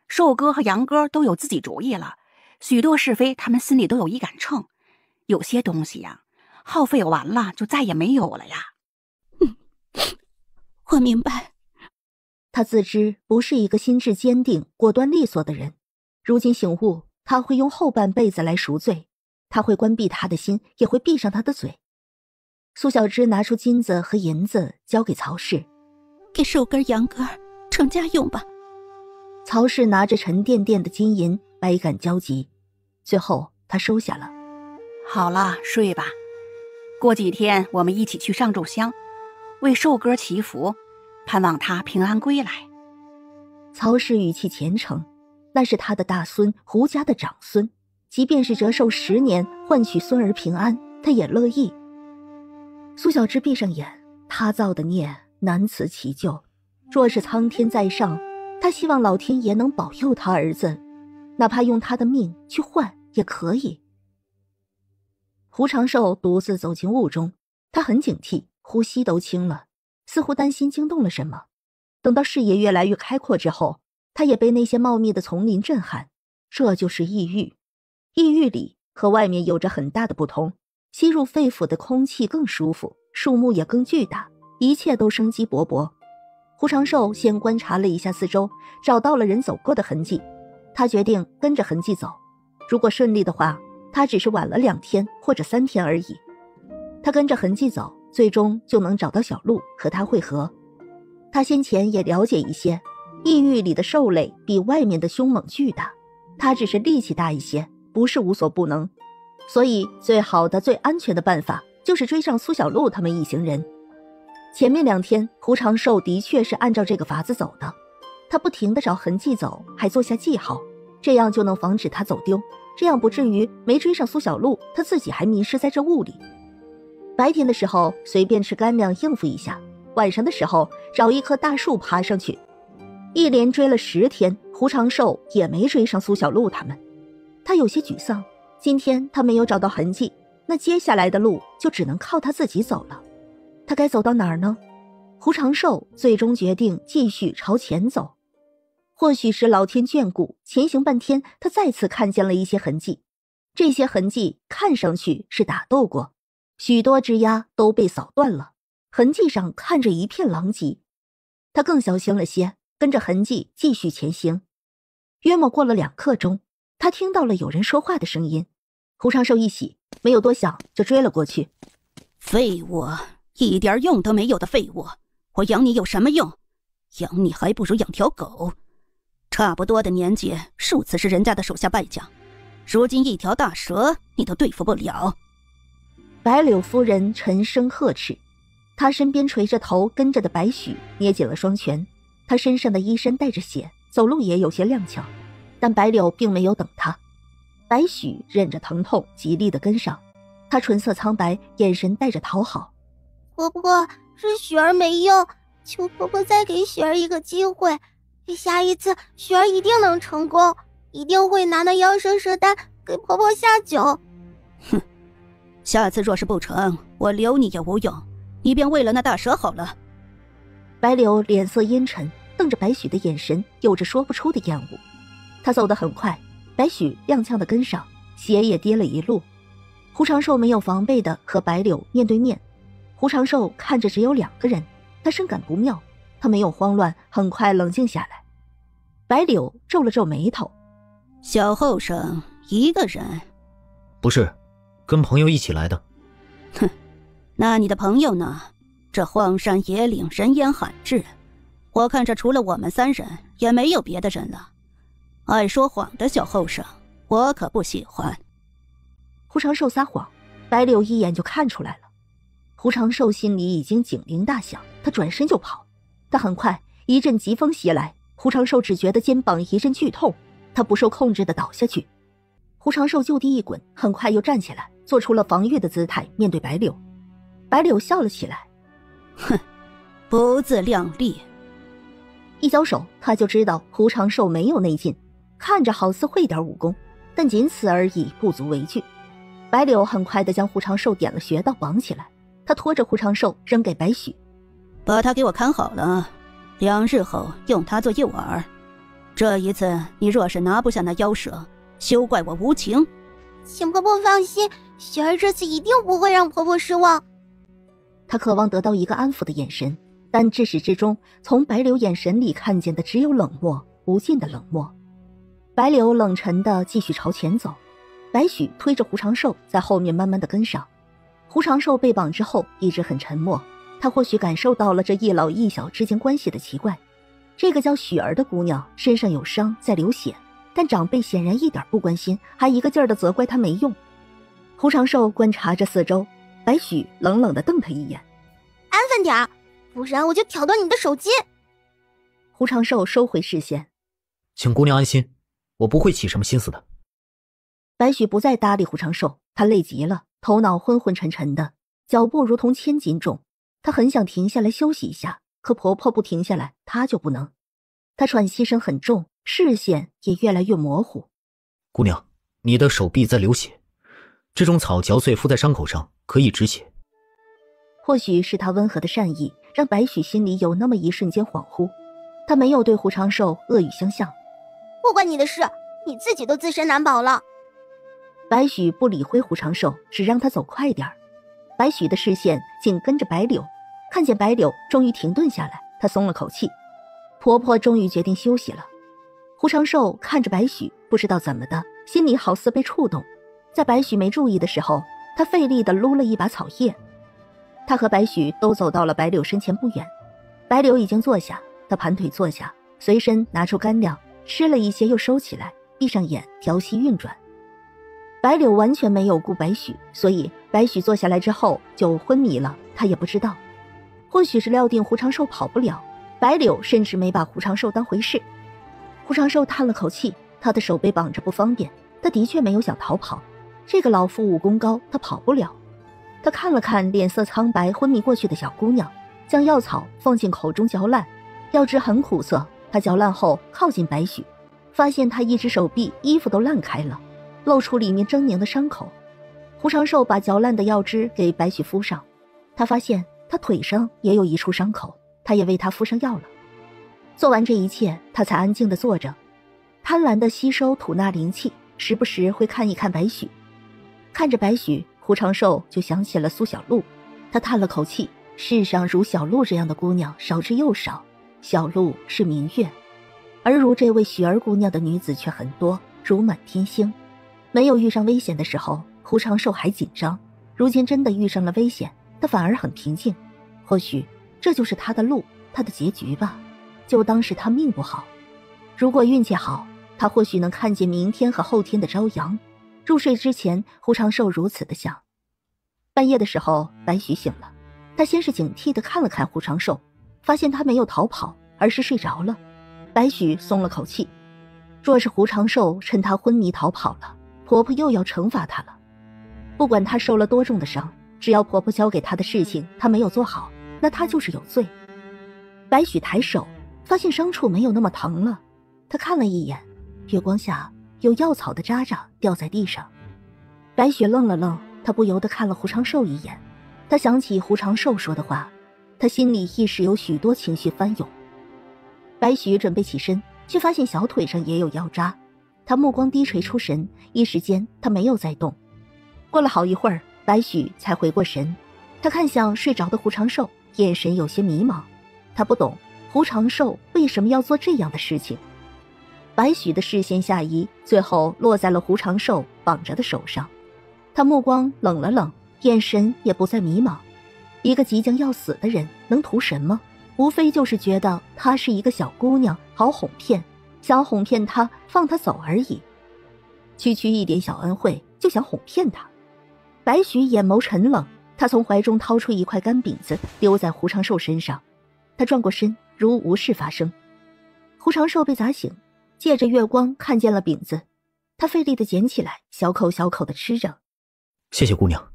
寿哥和杨哥都有自己主意了，许多是非他们心里都有一杆秤。有些东西呀，耗费完了就再也没有了呀。我明白。他自知不是一个心智坚定、果断利索的人，如今醒悟，他会用后半辈子来赎罪。他会关闭他的心，也会闭上他的嘴。苏小芝拿出金子和银子交给曹氏，给寿哥、杨哥成家用吧。曹氏拿着沉甸甸的金银，百感交集，最后他收下了。好了，睡吧。过几天我们一起去上炷香，为寿哥祈福，盼望他平安归来。曹氏语气虔诚，那是他的大孙，胡家的长孙，即便是折寿10年换取孙儿平安，他也乐意。苏小芝闭上眼，他造的孽难辞其咎，若是苍天在上，他希望老天爷能保佑他儿子，哪怕用他的命去换也可以。胡长寿独自走进雾中，他很警惕，呼吸都轻了，似乎担心惊动了什么。等到视野越来越开阔之后，他也被那些茂密的丛林震撼。这就是异域，异域里和外面有着很大的不同，吸入肺腑的空气更舒服，树木也更巨大，一切都生机勃勃。胡长寿先观察了一下四周，找到了人走过的痕迹，他决定跟着痕迹走，如果顺利的话，他只是晚了2天或者3天而已。他跟着痕迹走，最终就能找到小鹿和他会合。他先前也了解一些，异域里的兽类比外面的凶猛巨大，他只是力气大一些，不是无所不能。所以最好的最安全的办法就是追上苏小鹿他们一行人。前面2天胡长寿的确是按照这个法子走的，他不停地找痕迹走，还做下记号，这样就能防止他走丢，这样不至于没追上苏小鹿，他自己还迷失在这雾里。白天的时候随便吃干粮应付一下，晚上的时候找一棵大树爬上去。一连追了10天，胡长寿也没追上苏小鹿他们。他有些沮丧，今天他没有找到痕迹，那接下来的路就只能靠他自己走了。他该走到哪儿呢？胡长寿最终决定继续朝前走。或许是老天眷顾，前行半天，他再次看见了一些痕迹。这些痕迹看上去是打斗过，许多枝桠都被扫断了，痕迹上看着一片狼藉。他更小心了些，跟着痕迹继续前行。约莫过了2刻钟，他听到了有人说话的声音。胡长寿一喜，没有多想就追了过去。废物，一点用都没有的废物，我养你有什么用？养你还不如养条狗。差不多的年纪，数次是人家的手下败将，如今一条大蛇你都对付不了。白柳夫人沉声呵斥，她身边垂着头跟着的白许捏紧了双拳，她身上的衣衫带着血，走路也有些踉跄，但白柳并没有等她。白许忍着疼痛极力地跟上，她唇色苍白，眼神带着讨好。婆婆，是雪儿没用，求婆婆再给雪儿一个机会，下一次雪儿一定能成功，一定会拿那妖蛇蛇丹给婆婆下酒。哼，下次若是不成，我留你也无用，你便为了那大蛇好了。白柳脸色阴沉，瞪着白许的眼神有着说不出的厌恶。他走得很快，白许踉跄地跟上，鞋也跌了一路。胡长寿没有防备地和白柳面对面。胡长寿看着只有2个人，他深感不妙，他没有慌乱，很快冷静下来。白柳皱了皱眉头，小后生一个人？不是，跟朋友一起来的。哼，那你的朋友呢？这荒山野岭人烟罕至，我看这除了我们3人也没有别的人了。爱说谎的小后生我可不喜欢。胡长寿撒谎，白柳一眼就看出来了。胡长寿心里已经警铃大响，他转身就跑。但很快一阵疾风袭来，胡长寿只觉得肩膀一阵剧痛，他不受控制地倒下去。胡长寿就地一滚，很快又站起来，做出了防御的姿态面对白柳。白柳笑了起来，哼，不自量力。一交手他就知道胡长寿没有内劲，看着好似会点武功，但仅此而已，不足为惧。白柳很快地将胡长寿点了穴道绑起来，他拖着胡长寿扔给白许，把他给我看好了，2日后用他做诱饵。这一次你若是拿不下那妖蛇，休怪我无情。请婆婆放心，雪儿这次一定不会让婆婆失望。他渴望得到一个安抚的眼神，但至始至终从白柳眼神里看见的只有冷漠，无尽的冷漠。白柳冷沉地继续朝前走，白许推着胡长寿在后面慢慢地跟上。胡长寿被绑之后一直很沉默，他或许感受到了这一老一小之间关系的奇怪。这个叫雪儿的姑娘身上有伤，在流血，但长辈显然一点不关心，还一个劲儿地责怪她没用。胡长寿观察着四周，白许冷冷地瞪他一眼，安分点儿，不然我就挑断你的手筋。胡长寿收回视线，请姑娘安心，我不会起什么心思的。白许不再搭理胡长寿，他累极了，头脑昏昏沉沉的，脚步如同千斤重。他很想停下来休息一下，可婆婆不停下来，他就不能。他喘息声很重，视线也越来越模糊。姑娘，你的手臂在流血，这种草嚼碎敷在伤口上可以止血。或许是他温和的善意，让白许心里有那么一瞬间恍惚。他没有对胡长寿恶语相向。不关你的事，你自己都自身难保了。白许不理会胡长寿，只让他走快点儿。白许的视线紧跟着白柳，看见白柳终于停顿下来，他松了口气。婆婆终于决定休息了。胡长寿看着白许，不知道怎么的，心里好似被触动。在白许没注意的时候，他费力地撸了一把草叶。他和白许都走到了白柳身前不远。白柳已经坐下，他盘腿坐下，随身拿出干粮，吃了一些又收起来，闭上眼调息运转。白柳完全没有顾白许，所以白许坐下来之后就昏迷了，他也不知道。或许是料定胡长寿跑不了，白柳甚至没把胡长寿当回事。胡长寿叹了口气，他的手被绑着不方便，他的确没有想逃跑。这个老妇武功高，他跑不了。他看了看脸色苍白昏迷过去的小姑娘，将药草放进口中嚼烂，药汁很苦涩。他嚼烂后靠近白许，发现他一只手臂衣服都烂开了，露出里面狰狞的伤口。胡长寿把嚼烂的药汁给白许敷上，他发现他腿上也有一处伤口，他也为他敷上药了。做完这一切，他才安静地坐着，贪婪地吸收吐纳灵气，时不时会看一看白许。看着白许，胡长寿就想起了苏小璐，他叹了口气，世上如小璐这样的姑娘少之又少，小璐是明月，而如这位许儿姑娘的女子却很多，如满天星。没有遇上危险的时候，胡长寿还紧张，如今真的遇上了危险，他反而很平静。或许这就是他的路，他的结局吧，就当是他命不好。如果运气好，他或许能看见明天和后天的朝阳。入睡之前，胡长寿如此的想。半夜的时候，白许醒了，他先是警惕地看了看胡长寿，发现他没有逃跑，而是睡着了。白许松了口气，若是胡长寿趁他昏迷逃跑了，婆婆又要惩罚他了。不管他受了多重的伤，只要婆婆交给他的事情他没有做好，那他就是有罪。白许抬手发现伤处没有那么疼了，他看了一眼，月光下有药草的渣渣掉在地上。白许愣了愣，他不由得看了胡长寿一眼，他想起胡长寿说的话，他心里一时有许多情绪翻涌。白许准备起身，却发现小腿上也有药渣，他目光低垂出神，一时间他没有再动。过了好一会儿，白许才回过神，他看向睡着的胡长寿，眼神有些迷茫，他不懂胡长寿为什么要做这样的事情。白许的视线下移，最后落在了胡长寿绑着的手上，他目光冷了冷，眼神也不再迷茫。一个即将要死的人能图什么？无非就是觉得她是一个小姑娘，好哄骗，想哄骗她放她走而已。区区一点小恩惠就想哄骗她。白许眼眸沉冷，他从怀中掏出一块干饼子丢在胡长寿身上，他转过身如无事发生。胡长寿被砸醒，借着月光看见了饼子，他费力地捡起来，小口小口地吃着。谢谢姑娘。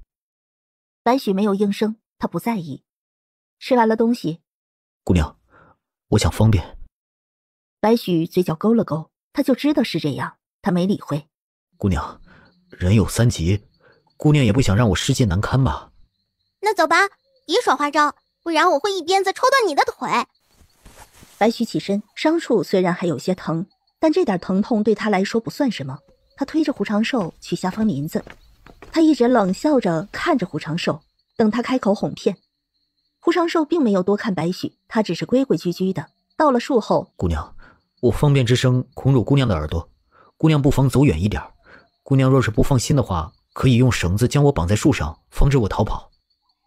白许没有应声，他不在意。吃完了东西，姑娘，我想方便。白许嘴角勾了勾，他就知道是这样，他没理会。姑娘，人有三急，姑娘也不想让我世界难堪吧？那走吧，别耍花招，不然我会一鞭子抽断你的腿。白许起身，伤处虽然还有些疼，但这点疼痛对他来说不算什么。他推着胡长寿去下方林子，他一直冷笑着看着胡长寿，等他开口哄骗。胡长寿并没有多看白许，他只是规规矩矩的。到了树后，姑娘，我方便之声恐辱姑娘的耳朵，姑娘不妨走远一点。姑娘若是不放心的话，可以用绳子将我绑在树上，防止我逃跑。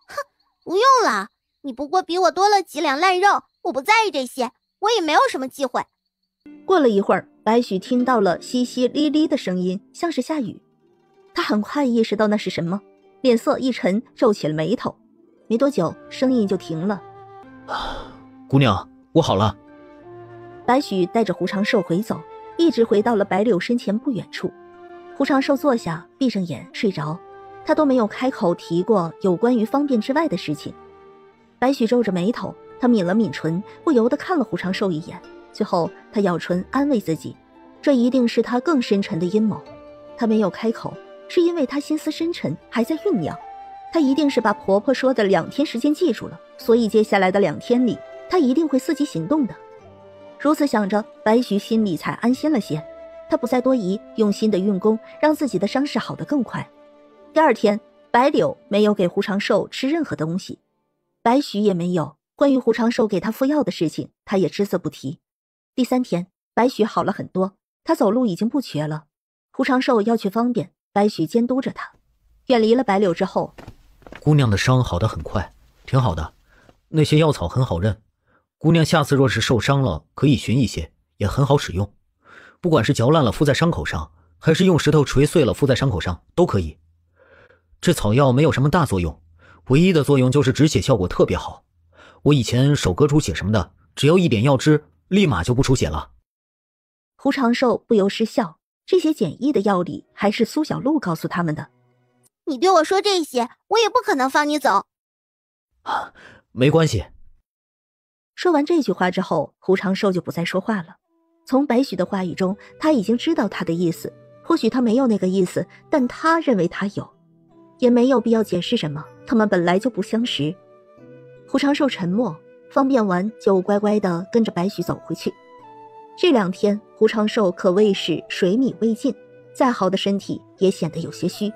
哼，不用了，你不过比我多了几两烂肉，我不在意这些，我也没有什么忌讳。过了一会儿，白许听到了淅淅沥沥的声音，像是下雨。他很快意识到那是什么，脸色一沉，皱起了眉头。没多久，声音就停了。姑娘，我好了。白许带着胡长寿回走，一直回到了白柳身前不远处。胡长寿坐下，闭上眼睡着，他都没有开口提过有关于方便之外的事情。白许皱着眉头，他抿了抿唇，不由得看了胡长寿一眼，最后他咬唇安慰自己，这一定是他更深沉的阴谋。他没有开口，是因为他心思深沉，还在酝酿。他一定是把婆婆说的2天时间记住了，所以接下来的2天里，他一定会伺机行动的。如此想着，白许心里才安心了些。他不再多疑，用心的运功，让自己的伤势好得更快。第二天，白柳没有给胡长寿吃任何东西，白许也没有。关于胡长寿给他敷药的事情，他也只字不提。第3天，白许好了很多，他走路已经不瘸了。胡长寿要去方便，白许监督着他。远离了白柳之后，姑娘的伤好得很快，挺好的。那些药草很好认，姑娘下次若是受伤了，可以寻一些，也很好使用。不管是嚼烂了敷在伤口上，还是用石头锤碎了敷在伤口上，都可以。这草药没有什么大作用，唯一的作用就是止血效果特别好。我以前手割出血什么的，只要一点药汁，立马就不出血了。胡长寿不由失笑，这些简易的药理还是苏小璐告诉他们的。你对我说这些，我也不可能放你走。没关系。说完这句话之后，胡长寿就不再说话了。从白许的话语中，他已经知道他的意思，或许他没有那个意思，但他认为他有，也没有必要解释什么，他们本来就不相识。胡长寿沉默，方便完就乖乖地跟着白许走回去。这2天胡长寿可谓是水米未进，再好的身体也显得有些虚。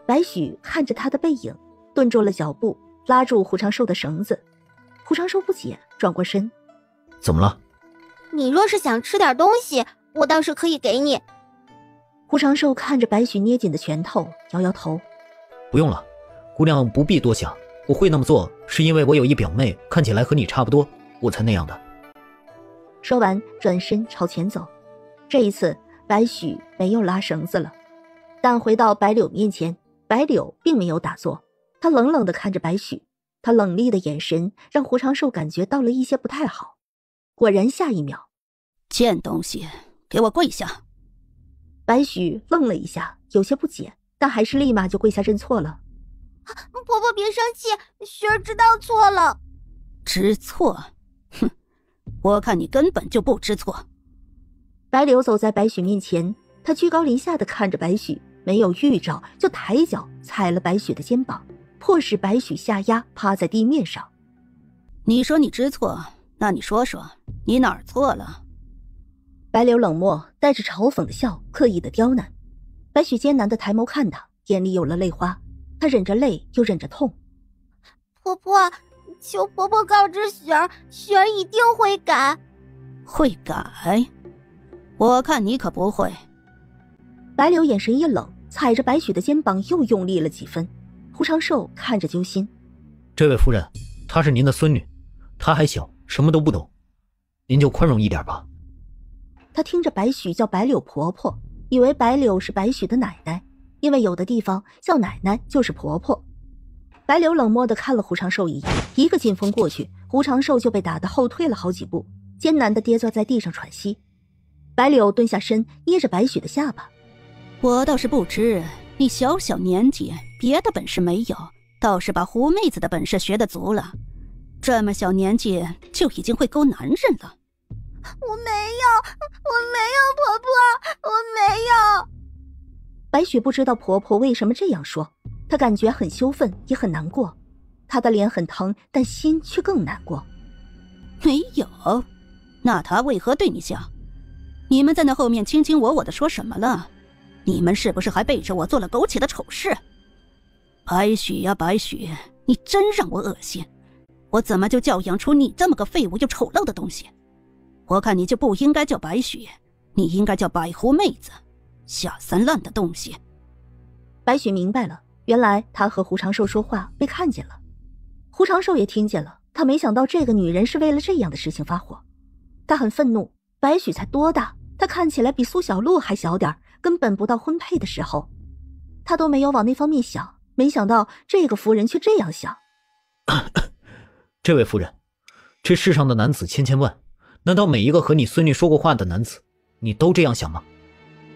白许看着他的背影，顿住了脚步，拉住胡长寿的绳子。胡长寿不解，转过身。怎么了？你若是想吃点东西，我倒是可以给你。胡长寿看着白许捏紧的拳头，摇摇头。不用了，姑娘不必多想，我会那么做是因为我有一表妹看起来和你差不多，我才那样的。说完转身朝前走。这一次白许没有拉绳子了，但回到白柳面前，白柳并没有打坐，他冷冷地看着白许，他冷厉的眼神让胡长寿感觉到了一些不太好。果然下一秒，贱东西，给我跪下！白许愣了一下，有些不解，但还是立马就跪下认错了。婆婆别生气，雪儿知道错了。知错？哼，我看你根本就不知错。白柳走在白许面前，他居高临下的看着白许，没有预兆就抬脚踩了白许的肩膀，迫使白许下压趴在地面上。你说你知错，那你说说你哪儿错了？白柳冷漠，带着嘲讽的笑，刻意的刁难。白许艰难的抬眸看他，眼里有了泪花，他忍着泪又忍着痛。婆婆，求婆婆告知雪儿，雪儿一定会改。会改？我看你可不会。白柳眼神一冷，踩着白许的肩膀又用力了几分。胡长寿看着揪心。这位夫人，她是您的孙女，她还小，什么都不懂，您就宽容一点吧。他听着白许叫白柳婆婆，以为白柳是白许的奶奶，因为有的地方叫奶奶就是婆婆。白柳冷漠地看了胡长寿一眼，一个劲风过去，胡长寿就被打得后退了好几步，艰难地跌坐在地上喘息。白柳蹲下身，捏着白许的下巴。我倒是不知你小小年纪别的本事没有，倒是把狐妹子的本事学得足了，这么小年纪就已经会勾男人了。我没有，婆婆，我没有。白许不知道婆婆为什么这样说，她感觉很羞愤，也很难过。她的脸很疼，但心却更难过。没有？那她为何对你笑？你们在那后面卿卿我我的说什么了？你们是不是还背着我做了苟且的丑事？白许呀白许，你真让我恶心！我怎么就教养出你这么个废物又丑陋的东西？我看你就不应该叫白许，你应该叫白狐妹子，下三滥的东西。白许明白了，原来他和胡长寿说话被看见了。胡长寿也听见了，他没想到这个女人是为了这样的事情发火。他很愤怒，白许才多大，她看起来比苏小璐还小点，根本不到婚配的时候。他都没有往那方面想，没想到这个夫人却这样想。这位夫人，这世上的男子千千万，难道每一个和你孙女说过话的男子，你都这样想吗？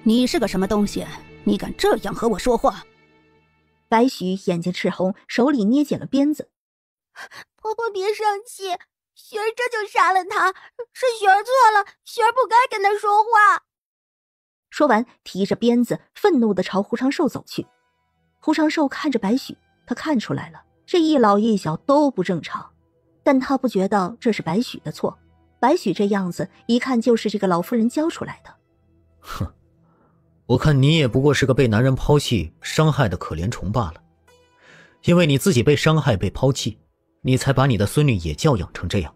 你是个什么东西？你敢这样和我说话？白许眼睛赤红，手里捏紧了鞭子。婆婆别生气，雪儿这就杀了他，是雪儿错了，雪儿不该跟他说话。说完，提着鞭子愤怒地朝胡长寿走去。胡长寿看着白许，他看出来了，这一老一小都不正常，但他不觉得这是白许的错。白许这样子一看就是这个老妇人教出来的。哼，我看你也不过是个被男人抛弃伤害的可怜虫罢了。因为你自己被伤害被抛弃，你才把你的孙女也教养成这样。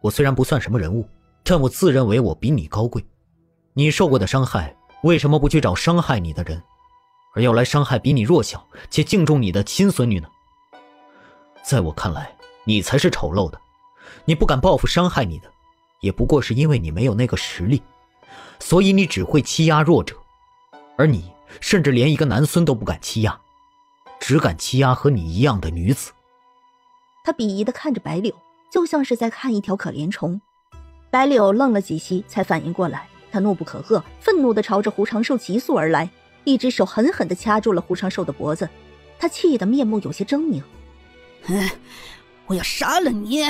我虽然不算什么人物，但我自认为我比你高贵。你受过的伤害，为什么不去找伤害你的人，而要来伤害比你弱小且敬重你的亲孙女呢？在我看来，你才是丑陋的。你不敢报复伤害你的，也不过是因为你没有那个实力，所以你只会欺压弱者，而你甚至连一个男孙都不敢欺压，只敢欺压和你一样的女子。他鄙夷地看着白柳，就像是在看一条可怜虫。白柳愣了几息才反应过来，他怒不可遏，愤怒地朝着胡长寿急速而来，一只手狠狠地掐住了胡长寿的脖子，他气得面目有些狰狞。我要杀了你！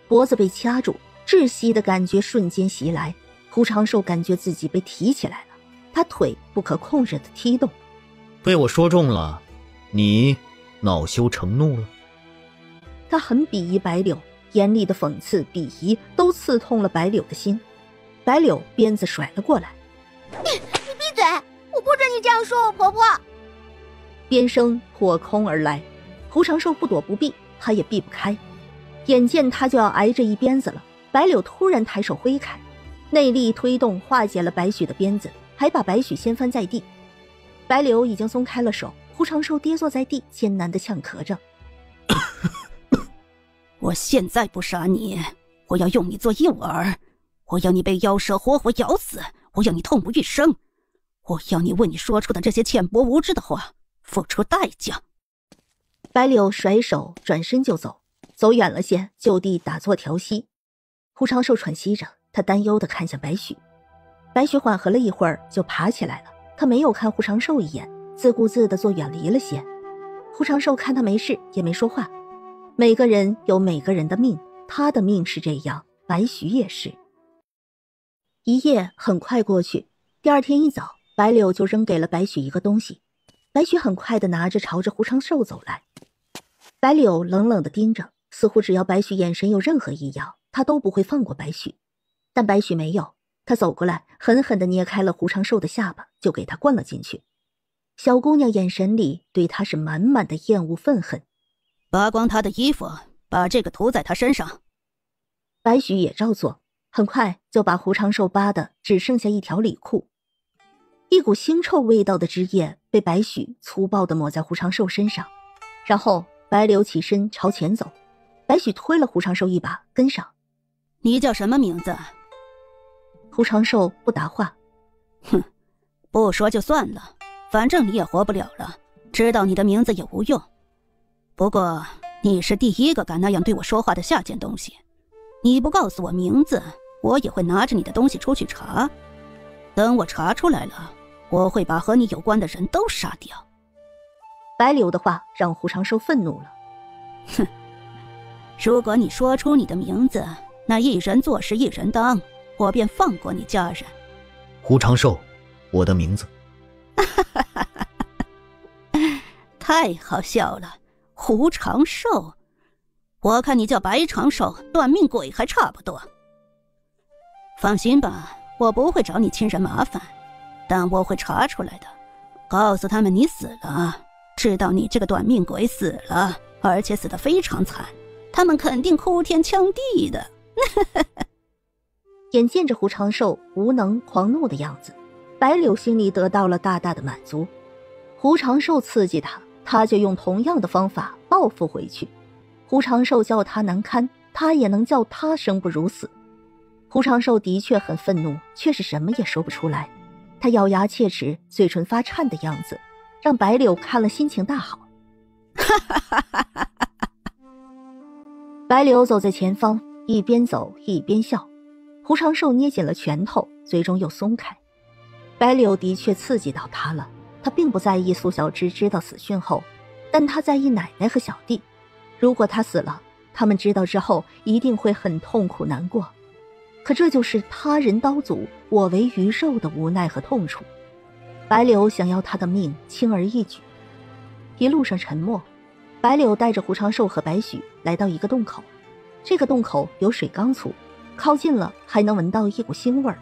脖子被掐住，窒息的感觉瞬间袭来，胡长寿感觉自己被提起来了，他腿不可控制地踢动。被我说中了，你恼羞成怒了？他很鄙夷白柳，严厉的讽刺、鄙夷都刺痛了白柳的心。白柳鞭子甩了过来：“你闭嘴！我不准你这样说我婆婆！”鞭声破空而来，胡长寿不躲不避，他也避不开。眼见他就要挨着一鞭子了，白柳突然抬手挥开，内力推动化解了白许的鞭子，还把白许掀翻在地。白柳已经松开了手，胡长寿跌坐在地，艰难地呛咳着：“我现在不杀你，我要用你做诱饵，我要你被妖蛇活活咬死，我要你痛不欲生，我要你为你说出的这些浅薄无知的话付出代价。”白柳甩手转身就走，走远了些，就地打坐调息。胡长寿喘息着，他担忧地看向白许。白许缓和了一会儿，就爬起来了。他没有看胡长寿一眼，自顾自地坐远离了些。胡长寿看他没事，也没说话。每个人有每个人的命，他的命是这样，白许也是。一夜很快过去，第二天一早，白柳就扔给了白许一个东西。白许很快地拿着，朝着胡长寿走来。白柳冷冷地盯着，似乎只要白许眼神有任何异样，他都不会放过白许。但白许没有，他走过来，狠狠地捏开了胡长寿的下巴，就给他灌了进去。小姑娘眼神里对他是满满的厌恶愤恨。扒光他的衣服，把这个涂在他身上。白许也照做，很快就把胡长寿扒的只剩下一条里裤。一股腥臭味道的汁液被白许粗暴地抹在胡长寿身上，然后白柳起身朝前走。白许推了胡长寿一把，跟上。你叫什么名字？胡长寿不答话。哼，不说就算了，反正你也活不了了，知道你的名字也无用。不过你是第一个敢那样对我说话的下贱东西，你不告诉我名字，我也会拿着你的东西出去查。等我查出来了，我会把和你有关的人都杀掉。白柳的话让胡长寿愤怒了。哼，如果你说出你的名字，那一人做事一人当，我便放过你家人。胡长寿，我的名字。太好笑了，胡长寿，我看你叫白长寿、短命鬼还差不多。放心吧，我不会找你亲人麻烦，但我会查出来的，告诉他们你死了，知道你这个短命鬼死了，而且死得非常惨，他们肯定哭天抢地的。眼见着胡长寿无能狂怒的样子，白柳心里得到了大大的满足。胡长寿刺激他，他就用同样的方法报复回去。胡长寿叫他难堪，他也能叫他生不如死。胡长寿的确很愤怒，却是什么也说不出来。他咬牙切齿，嘴唇发颤的样子，让白柳看了心情大好。白柳走在前方，一边走一边笑。胡长寿捏紧了拳头，最终又松开。白柳的确刺激到他了，他并不在意苏小芝知道死讯后，但他在意奶奶和小弟。如果他死了，他们知道之后一定会很痛苦难过。可这就是他人刀俎，我为鱼肉的无奈和痛楚。白柳想要他的命轻而易举。一路上沉默，白柳带着胡长寿和白许来到一个洞口。这个洞口有水缸粗，靠近了还能闻到一股腥味儿。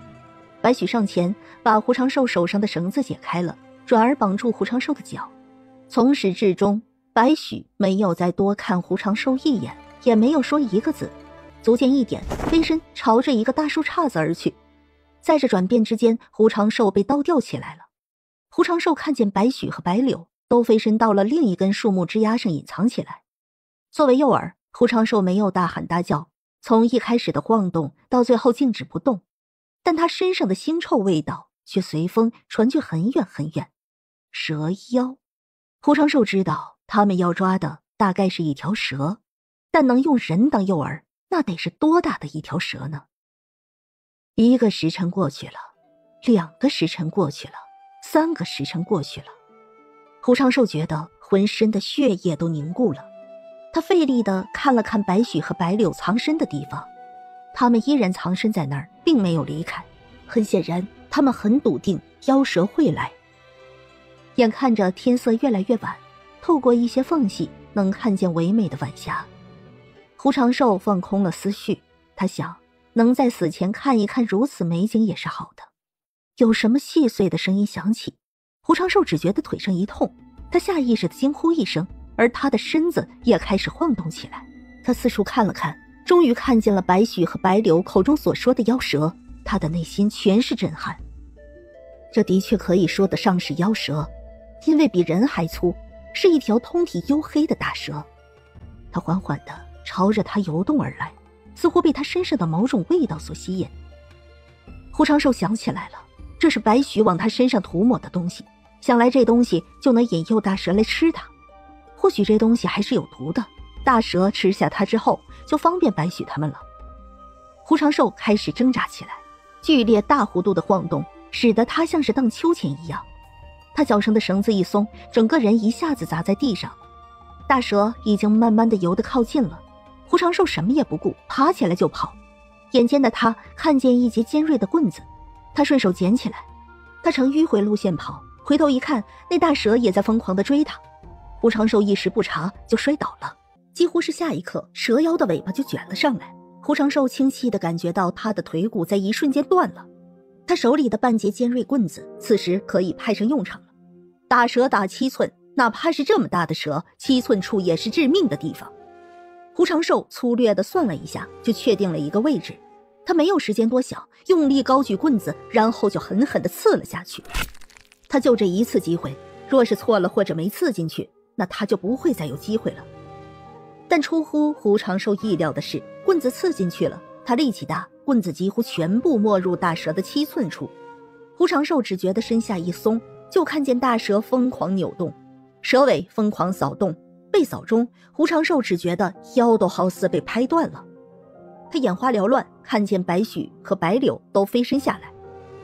白许上前把胡长寿手上的绳子解开了，转而绑住胡长寿的脚。从始至终，白许没有再多看胡长寿一眼，也没有说一个字，足见一点，飞身朝着一个大树杈子而去。在这转变之间，胡长寿被刀吊起来了。胡长寿看见白许和白柳都飞身到了另一根树木枝丫上隐藏起来。作为诱饵，胡长寿没有大喊大叫，从一开始的晃动到最后静止不动，但他身上的腥臭味道却随风传去很远很远。蛇妖，胡长寿知道他们要抓的大概是一条蛇，但能用人当诱饵，那得是多大的一条蛇呢？1个时辰过去了，2个时辰过去了，3个时辰过去了。胡长寿觉得浑身的血液都凝固了。他费力地看了看白许和白柳藏身的地方，他们依然藏身在那儿，并没有离开。很显然，他们很笃定妖蛇会来。眼看着天色越来越晚，透过一些缝隙能看见唯美的晚霞。胡长寿放空了思绪，他想，能在死前看一看如此美景也是好的。有什么细碎的声音响起，胡长寿只觉得腿上一痛，他下意识地惊呼一声，而他的身子也开始晃动起来。他四处看了看，终于看见了白许和白柳口中所说的妖蛇，他的内心全是震撼。这的确可以说得上是妖蛇，因为比人还粗，是一条通体黝黑的大蛇。它缓缓地朝着他游动而来，似乎被他身上的某种味道所吸引。胡长寿想起来了，这是白许往他身上涂抹的东西，想来这东西就能引诱大蛇来吃他。或许这东西还是有毒的，大蛇吃下它之后就方便白许他们了。胡长寿开始挣扎起来，剧烈大弧度的晃动使得他像是荡秋千一样。他脚上的绳子一松，整个人一下子砸在地上。大蛇已经慢慢地游得靠近了，胡长寿什么也不顾，爬起来就跑。眼尖的他看见一截尖锐的棍子，他顺手捡起来。他呈迂回路线跑，回头一看，那大蛇也在疯狂地追他。胡长寿一时不察就摔倒了，几乎是下一刻，蛇妖的尾巴就卷了上来。胡长寿清晰地感觉到他的腿骨在一瞬间断了，他手里的半截尖锐棍子此时可以派上用场了。大蛇打7寸，哪怕是这么大的蛇，7寸处也是致命的地方。胡长寿粗略地算了一下，就确定了一个位置。他没有时间多想，用力高举棍子，然后就狠狠地刺了下去。他就这一次机会，若是错了或者没刺进去，那他就不会再有机会了。但出乎胡长寿意料的是，棍子刺进去了，他力气大，棍子几乎全部没入大蛇的7寸处。胡长寿只觉得身下一松，就看见大蛇疯狂扭动，蛇尾疯狂扫动，被扫中，胡长寿只觉得腰都好似被拍断了。他眼花缭乱，看见白许和白柳都飞身下来。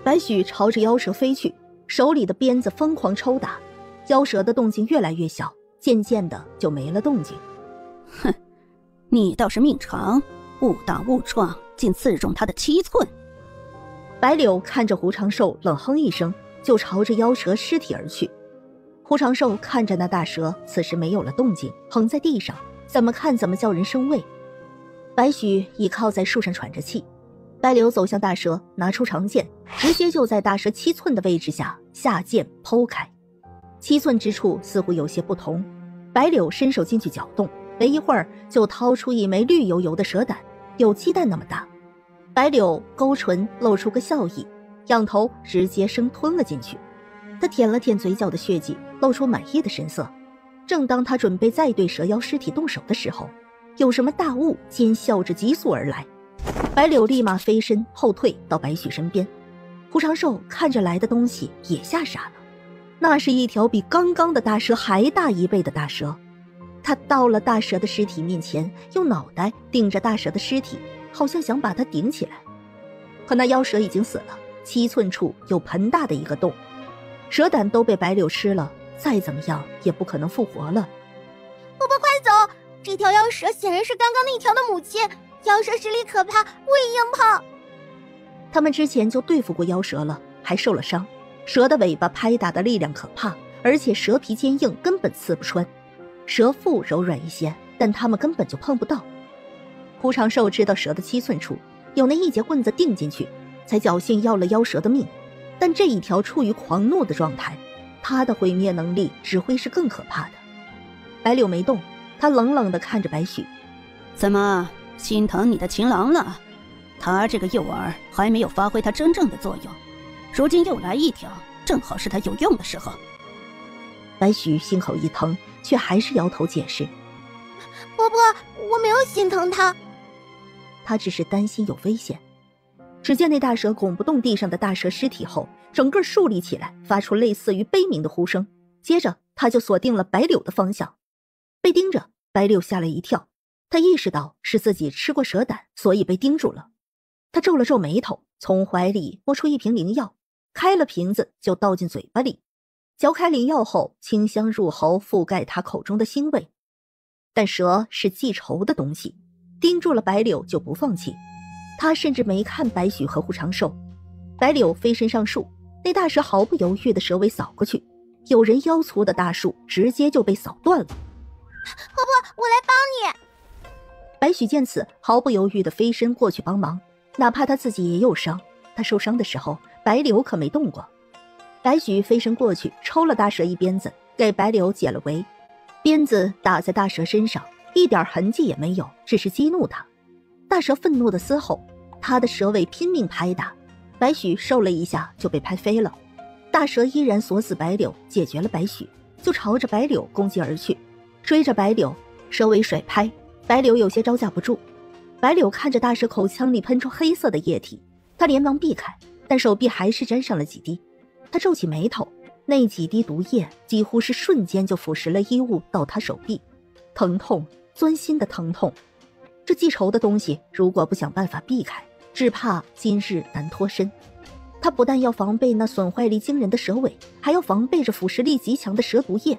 白许朝着妖蛇飞去，手里的鞭子疯狂抽打，妖蛇的动静越来越小，渐渐的就没了动静。哼，你倒是命长，误打误撞竟刺中他的7寸。白柳看着胡长寿冷哼一声，就朝着妖蛇尸体而去。胡长寿看着那大蛇此时没有了动静，横在地上，怎么看怎么叫人生畏。白许倚靠在树上喘着气，白柳走向大蛇，拿出长剑，直接就在大蛇7寸的位置下下剑剖开。7寸之处似乎有些不同，白柳伸手进去搅动，没一会儿就掏出一枚绿油油的蛇胆，有鸡蛋那么大。白柳勾唇露出个笑意，仰头直接生吞了进去。他舔了舔嘴角的血迹，露出满意的神色。正当他准备再对蛇妖尸体动手的时候，有什么大物尖笑着急速而来。白柳立马飞身后退到白许身边。胡长寿看着来的东西也吓傻了，那是一条比刚刚的大蛇还大1倍的大蛇。他到了大蛇的尸体面前，用脑袋顶着大蛇的尸体，好像想把它顶起来。可那妖蛇已经死了，7寸处有盆大的一个洞，蛇胆都被白柳吃了，再怎么样也不可能复活了。婆婆快走，这条妖蛇显然是刚刚那条的母亲，妖蛇实力可怕，不宜硬碰。他们之前就对付过妖蛇了，还受了伤。蛇的尾巴拍打的力量可怕，而且蛇皮坚硬，根本刺不穿。蛇腹柔软一些，但他们根本就碰不到。胡长寿知道蛇的7寸处有那一节棍子钉进去，才侥幸要了妖蛇的命。但这一条处于狂怒的状态，他的毁灭能力只会是更可怕的。白柳没动，他冷冷地看着白许。怎么心疼你的情郎了？他这个诱饵还没有发挥他真正的作用，如今又来一条，正好是他有用的时候。白许心口一疼，却还是摇头解释。婆婆，我没有心疼他，他只是担心有危险。只见那大蛇拱不动地上的大蛇尸体后，整个竖立起来，发出类似于悲鸣的呼声。接着他就锁定了白柳的方向。被盯着，白柳吓了一跳，他意识到是自己吃过蛇胆，所以被盯住了。他皱了皱眉头，从怀里摸出一瓶灵药，开了瓶子就倒进嘴巴里。嚼开灵药后，清香入喉，覆盖他口中的腥味。但蛇是记仇的东西，盯住了白柳就不放弃。他甚至没看白许和胡长寿。白柳飞身上树，那大蛇毫不犹豫的蛇尾扫过去，有人腰粗的大树直接就被扫断了。婆婆，我来帮你。白许见此，毫不犹豫地飞身过去帮忙，哪怕他自己也有伤，他受伤的时候，白柳可没动过。白许飞身过去，抽了大蛇一鞭子，给白柳解了围。鞭子打在大蛇身上，一点痕迹也没有，只是激怒他。大蛇愤怒地嘶吼，他的蛇尾拼命拍打，白许受了一下就被拍飞了。大蛇依然锁死白柳，解决了白许，就朝着白柳攻击而去。追着白柳，蛇尾甩拍，白柳有些招架不住。白柳看着大蛇口腔里喷出黑色的液体，他连忙避开，但手臂还是沾上了几滴。他皱起眉头，那几滴毒液几乎是瞬间就腐蚀了衣物到他手臂，疼痛，钻心的疼痛。这记仇的东西如果不想办法避开，只怕今日难脱身。他不但要防备那损坏力惊人的蛇尾，还要防备着腐蚀力极强的蛇毒液。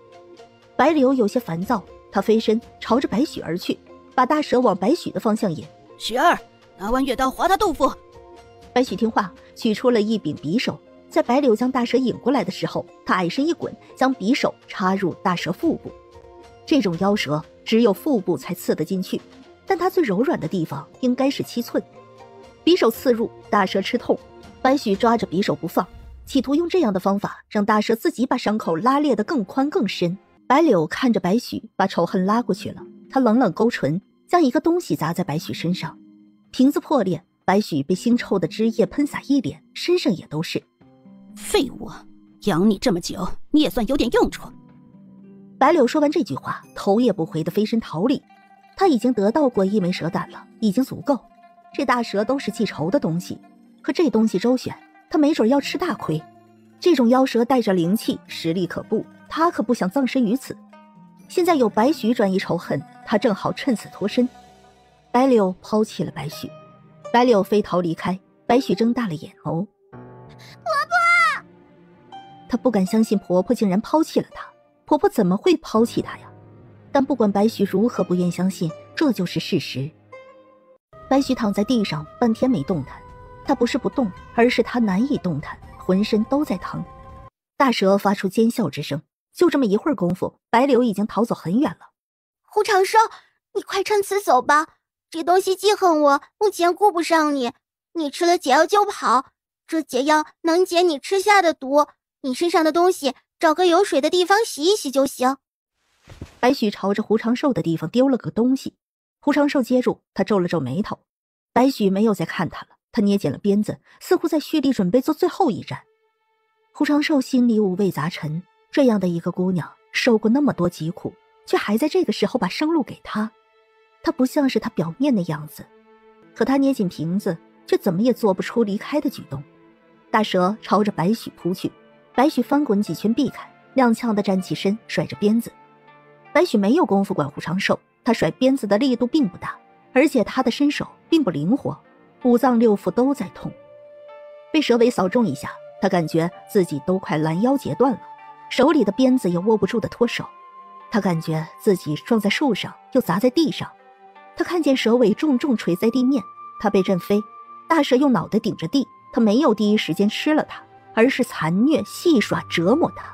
白柳有些烦躁，他飞身朝着白许而去，把大蛇往白许的方向引。雪儿，拿弯月刀划他豆腐。白许听话，取出了一柄匕首，在白柳将大蛇引过来的时候，他矮身一滚，将匕首插入大蛇腹部。这种妖蛇只有腹部才刺得进去，但它最柔软的地方应该是7寸。匕首刺入，大蛇吃痛，白许抓着匕首不放，企图用这样的方法让大蛇自己把伤口拉裂得更宽更深。白柳看着白许把仇恨拉过去了，他冷冷勾唇，将一个东西砸在白许身上，瓶子破裂，白许被腥臭的汁液喷洒一脸，身上也都是。废物，养你这么久，你也算有点用处。白柳说完这句话，头也不回地飞身逃离。他已经得到过一枚蛇胆了，已经足够。这大蛇都是记仇的东西，可这东西周旋，他没准要吃大亏。这种妖蛇带着灵气，实力可怖，他可不想葬身于此。现在有白许转移仇恨，他正好趁此脱身。白柳抛弃了白许，白柳飞逃离开，白许睁大了眼眸。婆婆！她不敢相信婆婆竟然抛弃了她，婆婆怎么会抛弃她呀？但不管白许如何不愿相信，这就是事实。白许躺在地上半天没动弹，他不是不动，而是他难以动弹，浑身都在疼。大蛇发出尖笑之声，就这么一会儿功夫，白柳已经逃走很远了。胡长寿，你快趁此走吧，这东西记恨我，目前顾不上你。你吃了解药就跑，这解药能解你吃下的毒，你身上的东西找个有水的地方洗一洗就行。白许朝着胡长寿的地方丢了个东西，胡长寿接住，他皱了皱眉头。白许没有再看他了，他捏紧了鞭子，似乎在蓄力准备做最后一战。胡长寿心里五味杂陈，这样的一个姑娘受过那么多疾苦，却还在这个时候把生路给他，他不像是他表面的样子。可他捏紧瓶子，却怎么也做不出离开的举动。大蛇朝着白许扑去，白许翻滚几圈避开，踉跄地站起身，甩着鞭子。白许没有功夫管胡长寿，他甩鞭子的力度并不大，而且他的身手并不灵活，5脏6腑都在痛。被蛇尾扫中一下，他感觉自己都快拦腰截断了，手里的鞭子也握不住的脱手。他感觉自己撞在树上，又砸在地上。他看见蛇尾重重垂在地面，他被震飞。大蛇用脑袋顶着地，他没有第一时间吃了他，而是残虐戏耍折磨他。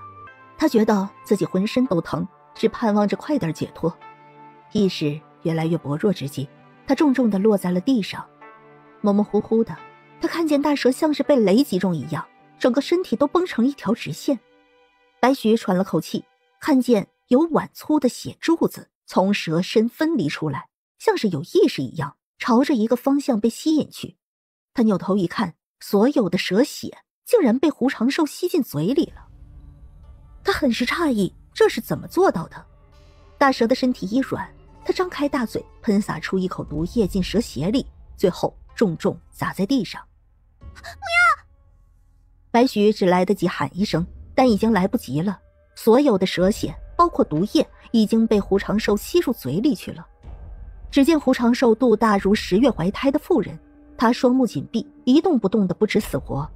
他觉得自己浑身都疼，只盼望着快点解脱。意识越来越薄弱之际，他重重地落在了地上。模模糊糊的，他看见大蛇像是被雷击中一样，整个身体都绷成一条直线。白许喘了口气，看见有碗粗的血柱子从蛇身分离出来，像是有意识一样，朝着一个方向被吸引去。他扭头一看，所有的蛇血竟然被胡长寿吸进嘴里了。他很是诧异，这是怎么做到的？大蛇的身体一软，他张开大嘴，喷洒出一口毒液进蛇血里，最后重重砸在地上。不要！白许只来得及喊一声，但已经来不及了。所有的蛇血，包括毒液，已经被胡长寿吸入嘴里去了。只见胡长寿肚大如10月怀胎的妇人，他双目紧闭，一动不动的不知死活。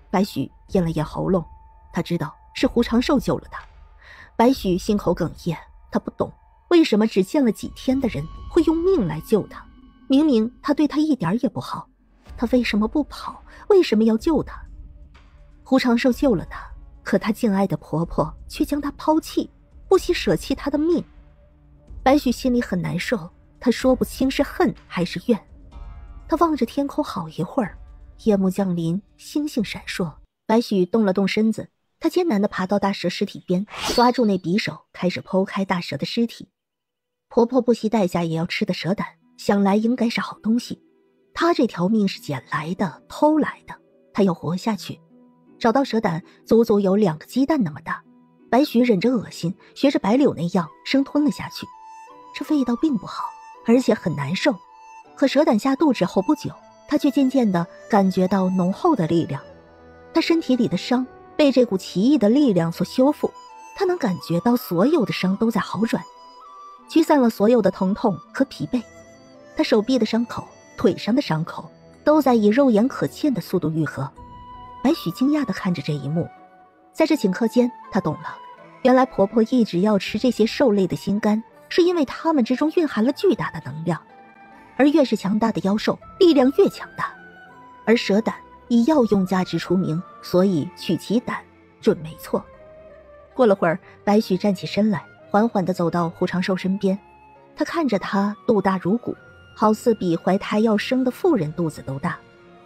白许咽了咽喉咙，他知道是胡长寿救了他。白许心口哽咽，他不懂为什么只见了几天的人会用命来救他。明明他对他一点也不好，他为什么不跑？为什么要救他？胡长寿救了他，可他敬爱的婆婆却将他抛弃，不惜舍弃他的命。白许心里很难受，他说不清是恨还是怨。他望着天空好一会儿，夜幕降临，星星闪烁。白许动了动身子，他艰难地爬到大蛇尸体边，抓住那匕首，开始剖开大蛇的尸体。婆婆不惜代价也要吃的蛇胆，想来应该是好东西。她这条命是捡来的，偷来的，她要活下去。找到蛇胆，足足有2个鸡蛋那么大。白许忍着恶心，学着白柳那样生吞了下去。这味道并不好，而且很难受。可蛇胆下肚之后不久，他却渐渐地感觉到浓厚的力量。他身体里的伤被这股奇异的力量所修复，他能感觉到所有的伤都在好转，驱散了所有的疼痛和疲惫。他手臂的伤口、腿上的伤口都在以肉眼可见的速度愈合。白许惊讶地看着这一幕，在这顷刻间，他懂了，原来婆婆一直要吃这些兽类的心肝，是因为它们之中蕴含了巨大的能量，而越是强大的妖兽，力量越强大。而蛇胆以药用价值出名，所以取其胆准没错。过了会儿，白许站起身来，缓缓地走到胡长寿身边。他看着他肚大如鼓，好似比怀胎要生的妇人肚子都大。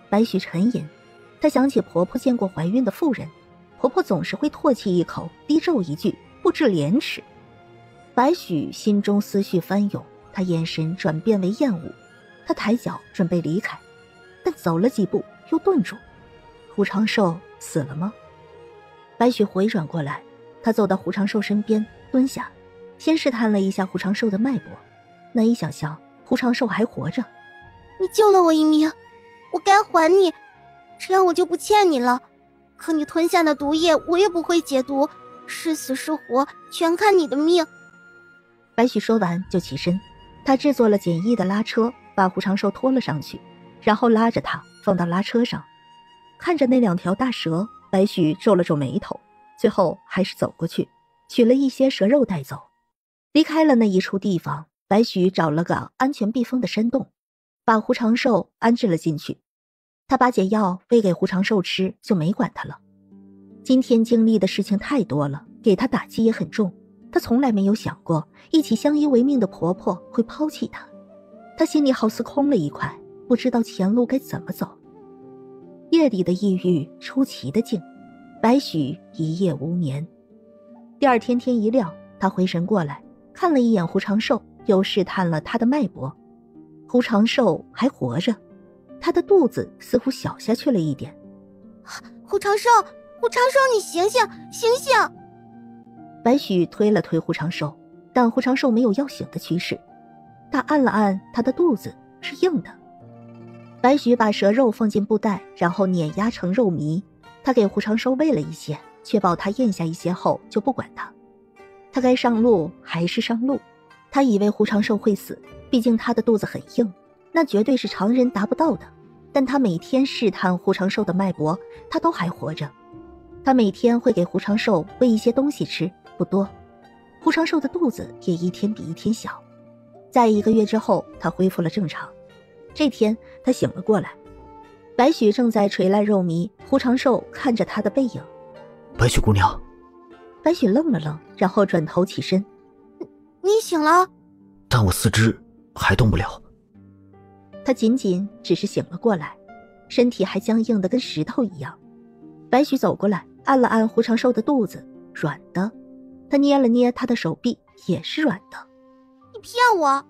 白许沉吟，他想起婆婆见过怀孕的妇人，婆婆总是会唾弃一口，低咒一句，不知廉耻。白许心中思绪翻涌，他眼神转变为厌恶。他抬脚准备离开，但走了几步又顿住。胡长寿死了吗？白许回转过来，他走到胡长寿身边，蹲下，先试探了一下胡长寿的脉搏。难以想象胡长寿还活着。你救了我一命，我该还你，这样我就不欠你了。可你吞下的毒液我也不会解毒，是死是活全看你的命。白许说完就起身，他制作了简易的拉车，把胡长寿拖了上去，然后拉着他放到拉车上。看着那2条大蛇，白许皱了皱眉头，最后还是走过去，取了一些蛇肉带走。离开了那一处地方，白许找了个安全避风的山洞，把胡长寿安置了进去。他把解药喂给胡长寿吃，就没管他了。今天经历的事情太多了，给他打击也很重。他从来没有想过一起相依为命的婆婆会抛弃他，他心里好似空了一块，不知道前路该怎么走。夜里的异域出奇的静，白许一夜无眠。第二天天一亮，他回神过来，看了一眼胡长寿，又试探了他的脉搏。胡长寿还活着，他的肚子似乎小下去了一点。胡长寿，胡长寿，你醒醒，醒醒！白许推了推胡长寿，但胡长寿没有要醒的趋势。他按了按他的肚子，是硬的。白许把蛇肉放进布袋，然后碾压成肉糜。他给胡长寿喂了一些，确保他咽下一些后就不管他。他该上路还是上路。他以为胡长寿会死，毕竟他的肚子很硬，那绝对是常人达不到的。但他每天试探胡长寿的脉搏，他都还活着。他每天会给胡长寿喂一些东西吃，不多。胡长寿的肚子也一天比一天小。在1个月之后，他恢复了正常。这天他醒了过来，白许正在垂烂肉糜，胡长寿看着他的背影。白许姑娘。白许愣了愣，然后转头起身。你醒了？但我四肢还动不了。他仅仅只是醒了过来，身体还僵硬的跟石头一样。白许走过来，按了按胡长寿的肚子，软的。他捏了捏他的手臂，也是软的。你骗我！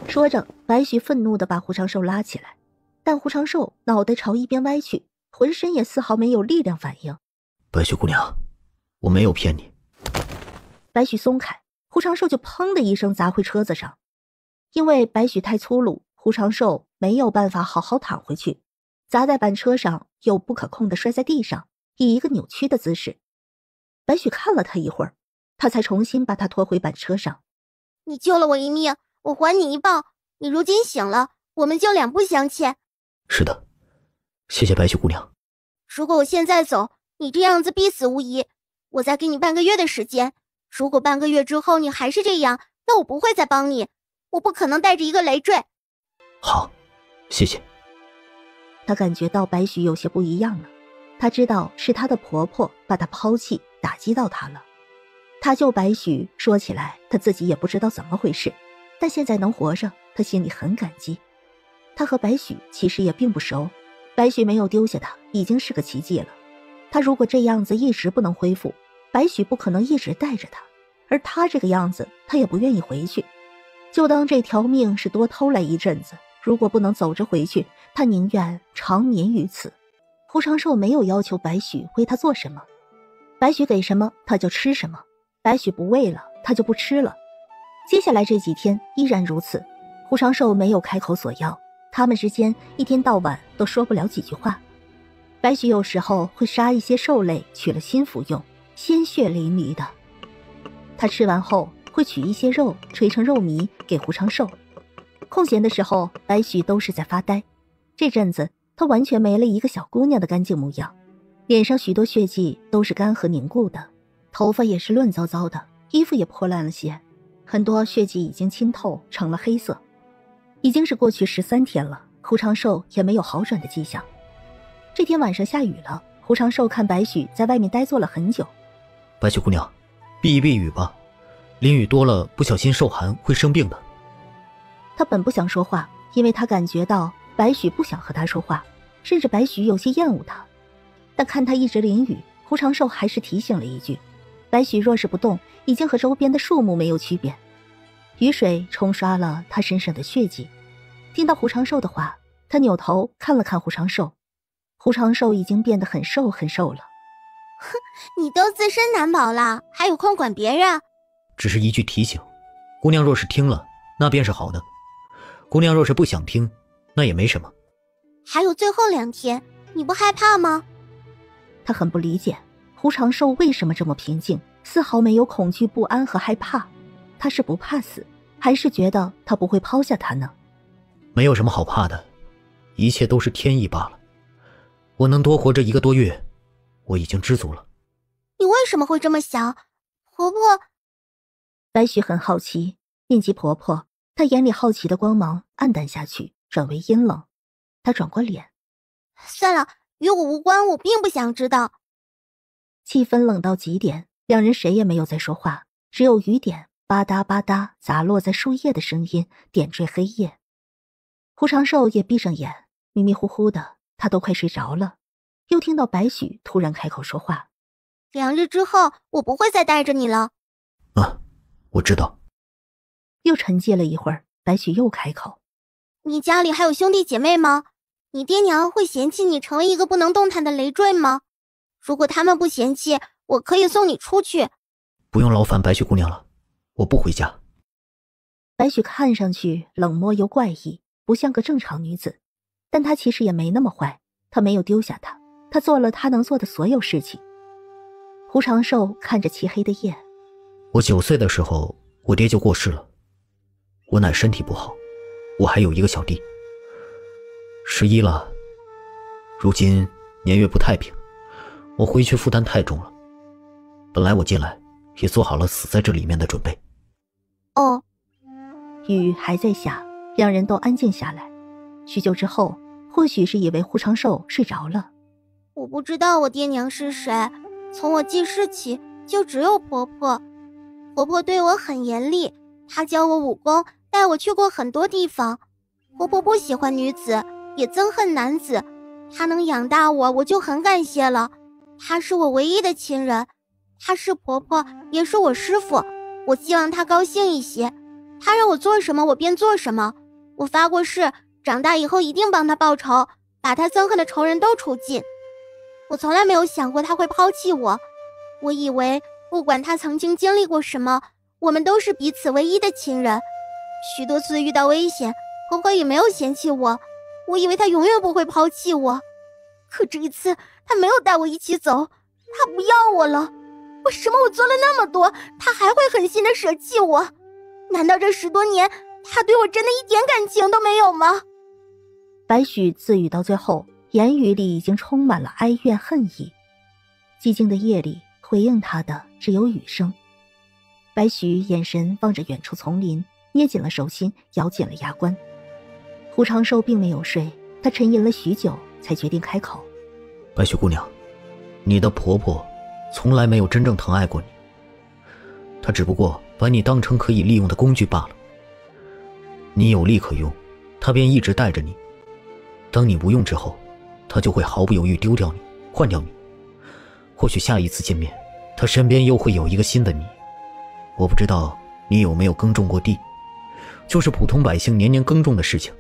说着，白许愤怒地把胡长寿拉起来，但胡长寿脑袋朝一边歪去，浑身也丝毫没有力量反应。白许姑娘，我没有骗你。白许松开，胡长寿就砰的一声砸回车子上。因为白许太粗鲁，胡长寿没有办法好好躺回去，砸在板车上，又不可控地摔在地上，以一个扭曲的姿势。白许看了他一会儿，他才重新把他拖回板车上。你救了我一命，我还你一报。你如今醒了，我们就两不相欠。是的，谢谢白许姑娘。如果我现在走，你这样子必死无疑。我再给你半个月的时间，如果半个月之后你还是这样，那我不会再帮你，我不可能带着一个累赘。好，谢谢。他感觉到白许有些不一样了，他知道是他的婆婆把他抛弃，打击到他了。他救白许，说起来他自己也不知道怎么回事，但现在能活着，他心里很感激。他和白许其实也并不熟，白许没有丢下他已经是个奇迹了。他如果这样子一直不能恢复，白许不可能一直带着他，而他这个样子他也不愿意回去。就当这条命是多偷来一阵子，如果不能走着回去，他宁愿长眠于此。胡长寿没有要求白许为他做什么，白许给什么他就吃什么，白许不喂了他就不吃了。接下来这几天依然如此，胡长寿没有开口索要，他们之间一天到晚都说不了几句话。白许有时候会杀一些兽类取了心服用，鲜血淋漓的。他吃完后会取一些肉吹成肉糜给胡长寿。空闲的时候，白许都是在发呆。这阵子他完全没了一个小姑娘的干净模样，脸上许多血迹都是干涸凝固的，头发也是乱糟糟的，衣服也破烂了些，很多血迹已经浸透成了黑色。已经是过去13天了，胡长寿也没有好转的迹象。这天晚上下雨了，胡长寿看白许在外面呆坐了很久。白雪姑娘，避一避雨吧，淋雨多了不小心受寒会生病的。他本不想说话，因为他感觉到白许不想和他说话，甚至白许有些厌恶他。但看他一直淋雨，胡长寿还是提醒了一句，白许若是不动，已经和周边的树木没有区别。雨水冲刷了他身上的血迹。听到胡长寿的话，他扭头看了看胡长寿。胡长寿已经变得很瘦很瘦了。哼，你都自身难保了，还有空管别人？只是一句提醒，姑娘若是听了，那便是好的；姑娘若是不想听，那也没什么。还有最后2天，你不害怕吗？他很不理解胡长寿为什么这么平静，丝毫没有恐惧、不安和害怕。他是不怕死，还是觉得他不会抛下他呢？没有什么好怕的，一切都是天意罢了。我能多活这1个多月，我已经知足了。你为什么会这么想？婆婆……白许很好奇，念及婆婆，她眼里好奇的光芒暗淡下去，转为阴冷。她转过脸，算了，与我无关，我并不想知道。气氛冷到极点，两人谁也没有再说话，只有雨点吧嗒吧嗒砸落在树叶的声音点缀黑夜。胡长寿也闭上眼，迷迷糊糊的，他都快睡着了。又听到白许突然开口说话：2日之后，我不会再带着你了。啊，我知道。又沉寂了一会儿，白许又开口：你家里还有兄弟姐妹吗？你爹娘会嫌弃你成为一个不能动弹的累赘吗？如果他们不嫌弃，我可以送你出去。不用劳烦白雪姑娘了，我不回家。白许看上去冷漠又怪异，不像个正常女子，但她其实也没那么坏，她没有丢下他，她做了她能做的所有事情。胡长寿看着漆黑的夜，我9岁的时候，我爹就过世了，我奶身体不好，我还有一个小弟。11了，如今年月不太平，我回去负担太重了。本来我进来也做好了死在这里面的准备。哦。雨还在下，两人都安静下来。许久之后，或许是以为胡长寿睡着了。我不知道我爹娘是谁，从我记事起就只有婆婆。婆婆对我很严厉，她教我武功，带我去过很多地方。婆婆不喜欢女子，也憎恨男子。她能养大我，我就很感谢了。她是我唯一的亲人，她是婆婆，也是我师父。我希望她高兴一些，她让我做什么我便做什么。我发过誓，长大以后一定帮她报仇，把她憎恨的仇人都除尽。我从来没有想过她会抛弃我，我以为不管她曾经经历过什么，我们都是彼此唯一的亲人。许多次遇到危险，婆婆也没有嫌弃我，我以为她永远不会抛弃我。可这一次她没有带我一起走，她不要我了。为什么我做了那么多，她还会狠心的舍弃我？难道这10多年她对我真的一点感情都没有吗？白许自语到最后，言语里已经充满了哀怨恨意。寂静的夜里，回应他的只有雨声。白许眼神望着远处丛林，捏紧了手心，咬紧了牙关。胡长寿并没有睡，他沉吟了许久，才决定开口：白雪姑娘，你的婆婆从来没有真正疼爱过你，她只不过把你当成可以利用的工具罢了。你有力可用，他便一直带着你。当你不用之后，他就会毫不犹豫丢掉你，换掉你。或许下一次见面，他身边又会有一个新的你。我不知道你有没有耕种过地，就是普通百姓年年耕种的事情。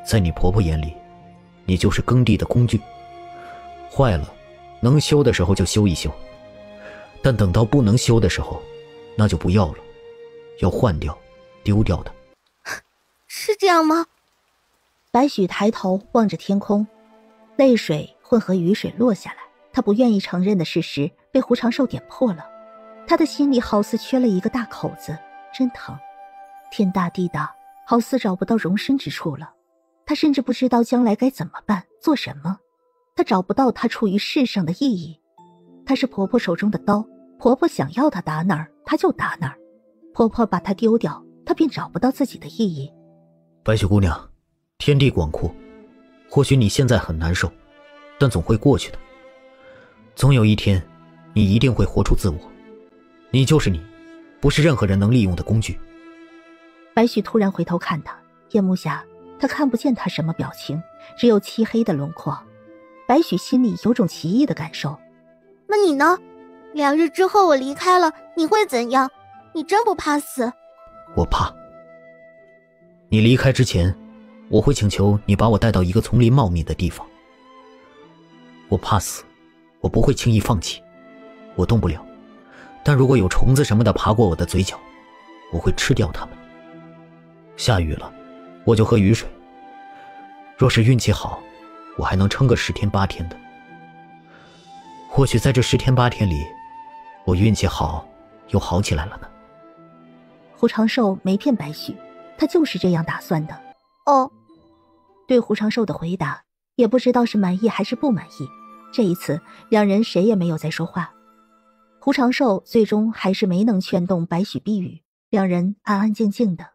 在你婆婆眼里，你就是耕地的工具，坏了，能修的时候就修一修，但等到不能修的时候，那就不要了，要换掉，丢掉的。是这样吗？白许抬头望着天空，泪水混合雨水落下来。他不愿意承认的事实被胡长寿点破了，他的心里好似缺了一个大口子，真疼。天大地大，好似找不到容身之处了。他甚至不知道将来该怎么办，做什么。他找不到他处于世上的意义。他是婆婆手中的刀，婆婆想要他打哪儿，他就打哪儿。婆婆把他丢掉，他便找不到自己的意义。白雪姑娘，天地广阔，或许你现在很难受，但总会过去的。总有一天，你一定会活出自我。你就是你，不是任何人能利用的工具。白许突然回头看他，夜幕下他看不见他什么表情，只有漆黑的轮廓。白许心里有种奇异的感受。那你呢？2日之后我离开了，你会怎样？你真不怕死？我怕。你离开之前，我会请求你把我带到一个丛林茂密的地方。我怕死，我不会轻易放弃。我动不了，但如果有虫子什么的爬过我的嘴角，我会吃掉它们。下雨了，我就喝雨水。若是运气好，我还能撑个10天8天的。或许在这10天8天里，我运气好又好起来了呢。胡长寿没骗白许，他就是这样打算的。哦，对胡长寿的回答，也不知道是满意还是不满意。这一次，两人谁也没有再说话。胡长寿最终还是没能劝动白许避雨，两人安安静静的。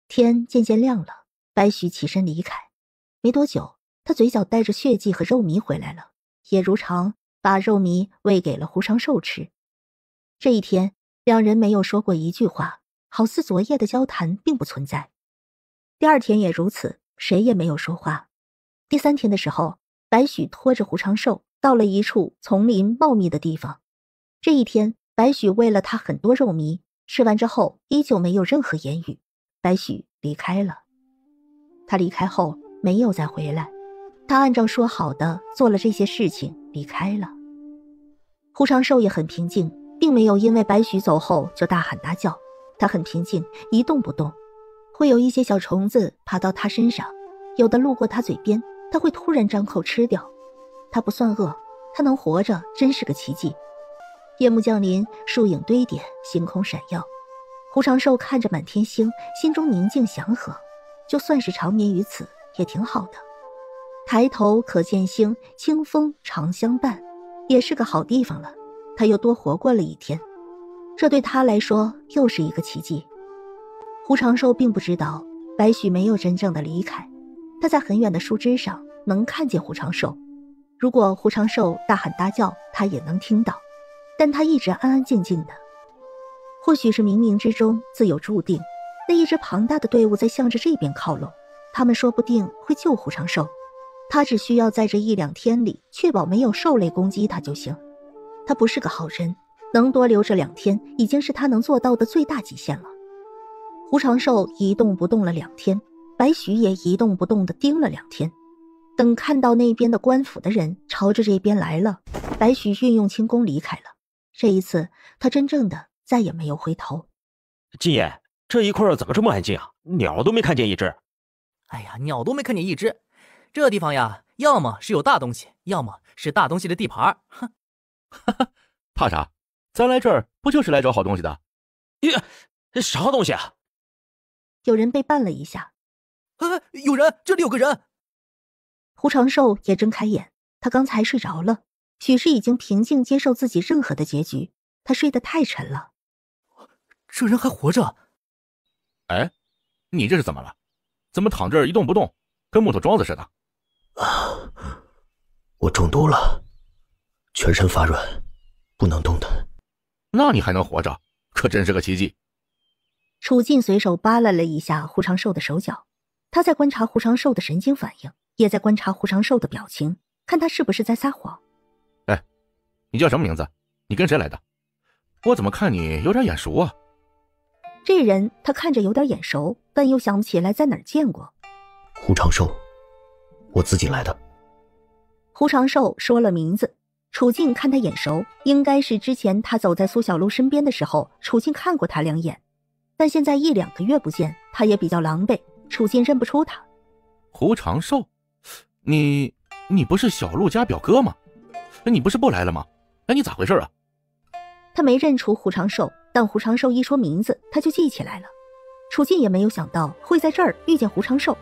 天渐渐亮了，白许起身离开。没多久，他嘴角带着血迹和肉糜回来了，也如常把肉糜喂给了胡长寿吃。这一天，两人没有说过一句话，好似昨夜的交谈并不存在。第二天也如此，谁也没有说话。第3天的时候，白许拖着胡长寿到了一处丛林茂密的地方。这一天，白许喂了他很多肉糜，吃完之后依旧没有任何言语。白许离开了。他离开后没有再回来，他按照说好的做了这些事情，离开了。胡长寿也很平静，并没有因为白许走后就大喊大叫，他很平静，一动不动。会有一些小虫子爬到他身上，有的路过他嘴边，他会突然张口吃掉。他不算饿，他能活着真是个奇迹。夜幕降临，树影堆叠，星空闪耀。胡长寿看着满天星，心中宁静祥和，就算是长眠于此也挺好的。抬头可见星，清风常相伴，也是个好地方了。他又多活过了一天，这对他来说又是一个奇迹。胡长寿并不知道白许没有真正的离开，他在很远的树枝上能看见胡长寿。如果胡长寿大喊大叫，他也能听到，但他一直安安静静的。或许是冥冥之中自有注定，那一支庞大的队伍在向着这边靠拢，他们说不定会救胡长寿。他只需要在这1、2天里确保没有兽类攻击他就行。他不是个好人，能多留这2天已经是他能做到的最大极限了。胡长寿一动不动了2天，白许也一动不动地盯了2天。等看到那边的官府的人朝着这边来了，白许运用轻功离开了。这一次他真正的再也没有回头。金爷，这一块怎么这么安静啊？鸟都没看见一只。哎呀，鸟都没看见一只。这地方呀，要么是有大东西，要么是大东西的地盘。哼，怕啥？咱来这儿不就是来找好东西的？啥东西啊？有人被绊了一下。有人，这里有个人。胡长寿也睁开眼，他刚才睡着了，许是已经平静接受自己任何的结局，他睡得太沉了。这人还活着？哎，你这是怎么了？怎么躺这儿一动不动，跟木头桩子似的？我中毒了，全身发软，不能动弹。那你还能活着，可真是个奇迹。楚进随手扒拉了一下胡长寿的手脚，他在观察胡长寿的神经反应，也在观察胡长寿的表情，看他是不是在撒谎。哎，你叫什么名字？你跟谁来的？我怎么看你有点眼熟啊？这人他看着有点眼熟，但又想不起来在哪儿见过。胡长寿，我自己来的。胡长寿说了名字，楚进看他眼熟，应该是之前他走在苏小璐身边的时候，楚进看过他2眼，但现在1、2个月不见，他也比较狼狈，楚进认不出他。胡长寿，你不是小璐家表哥吗？你不是不来了吗？哎，你咋回事啊？他没认出胡长寿，但胡长寿一说名字，他就记起来了。楚进也没有想到会在这儿遇见胡长寿。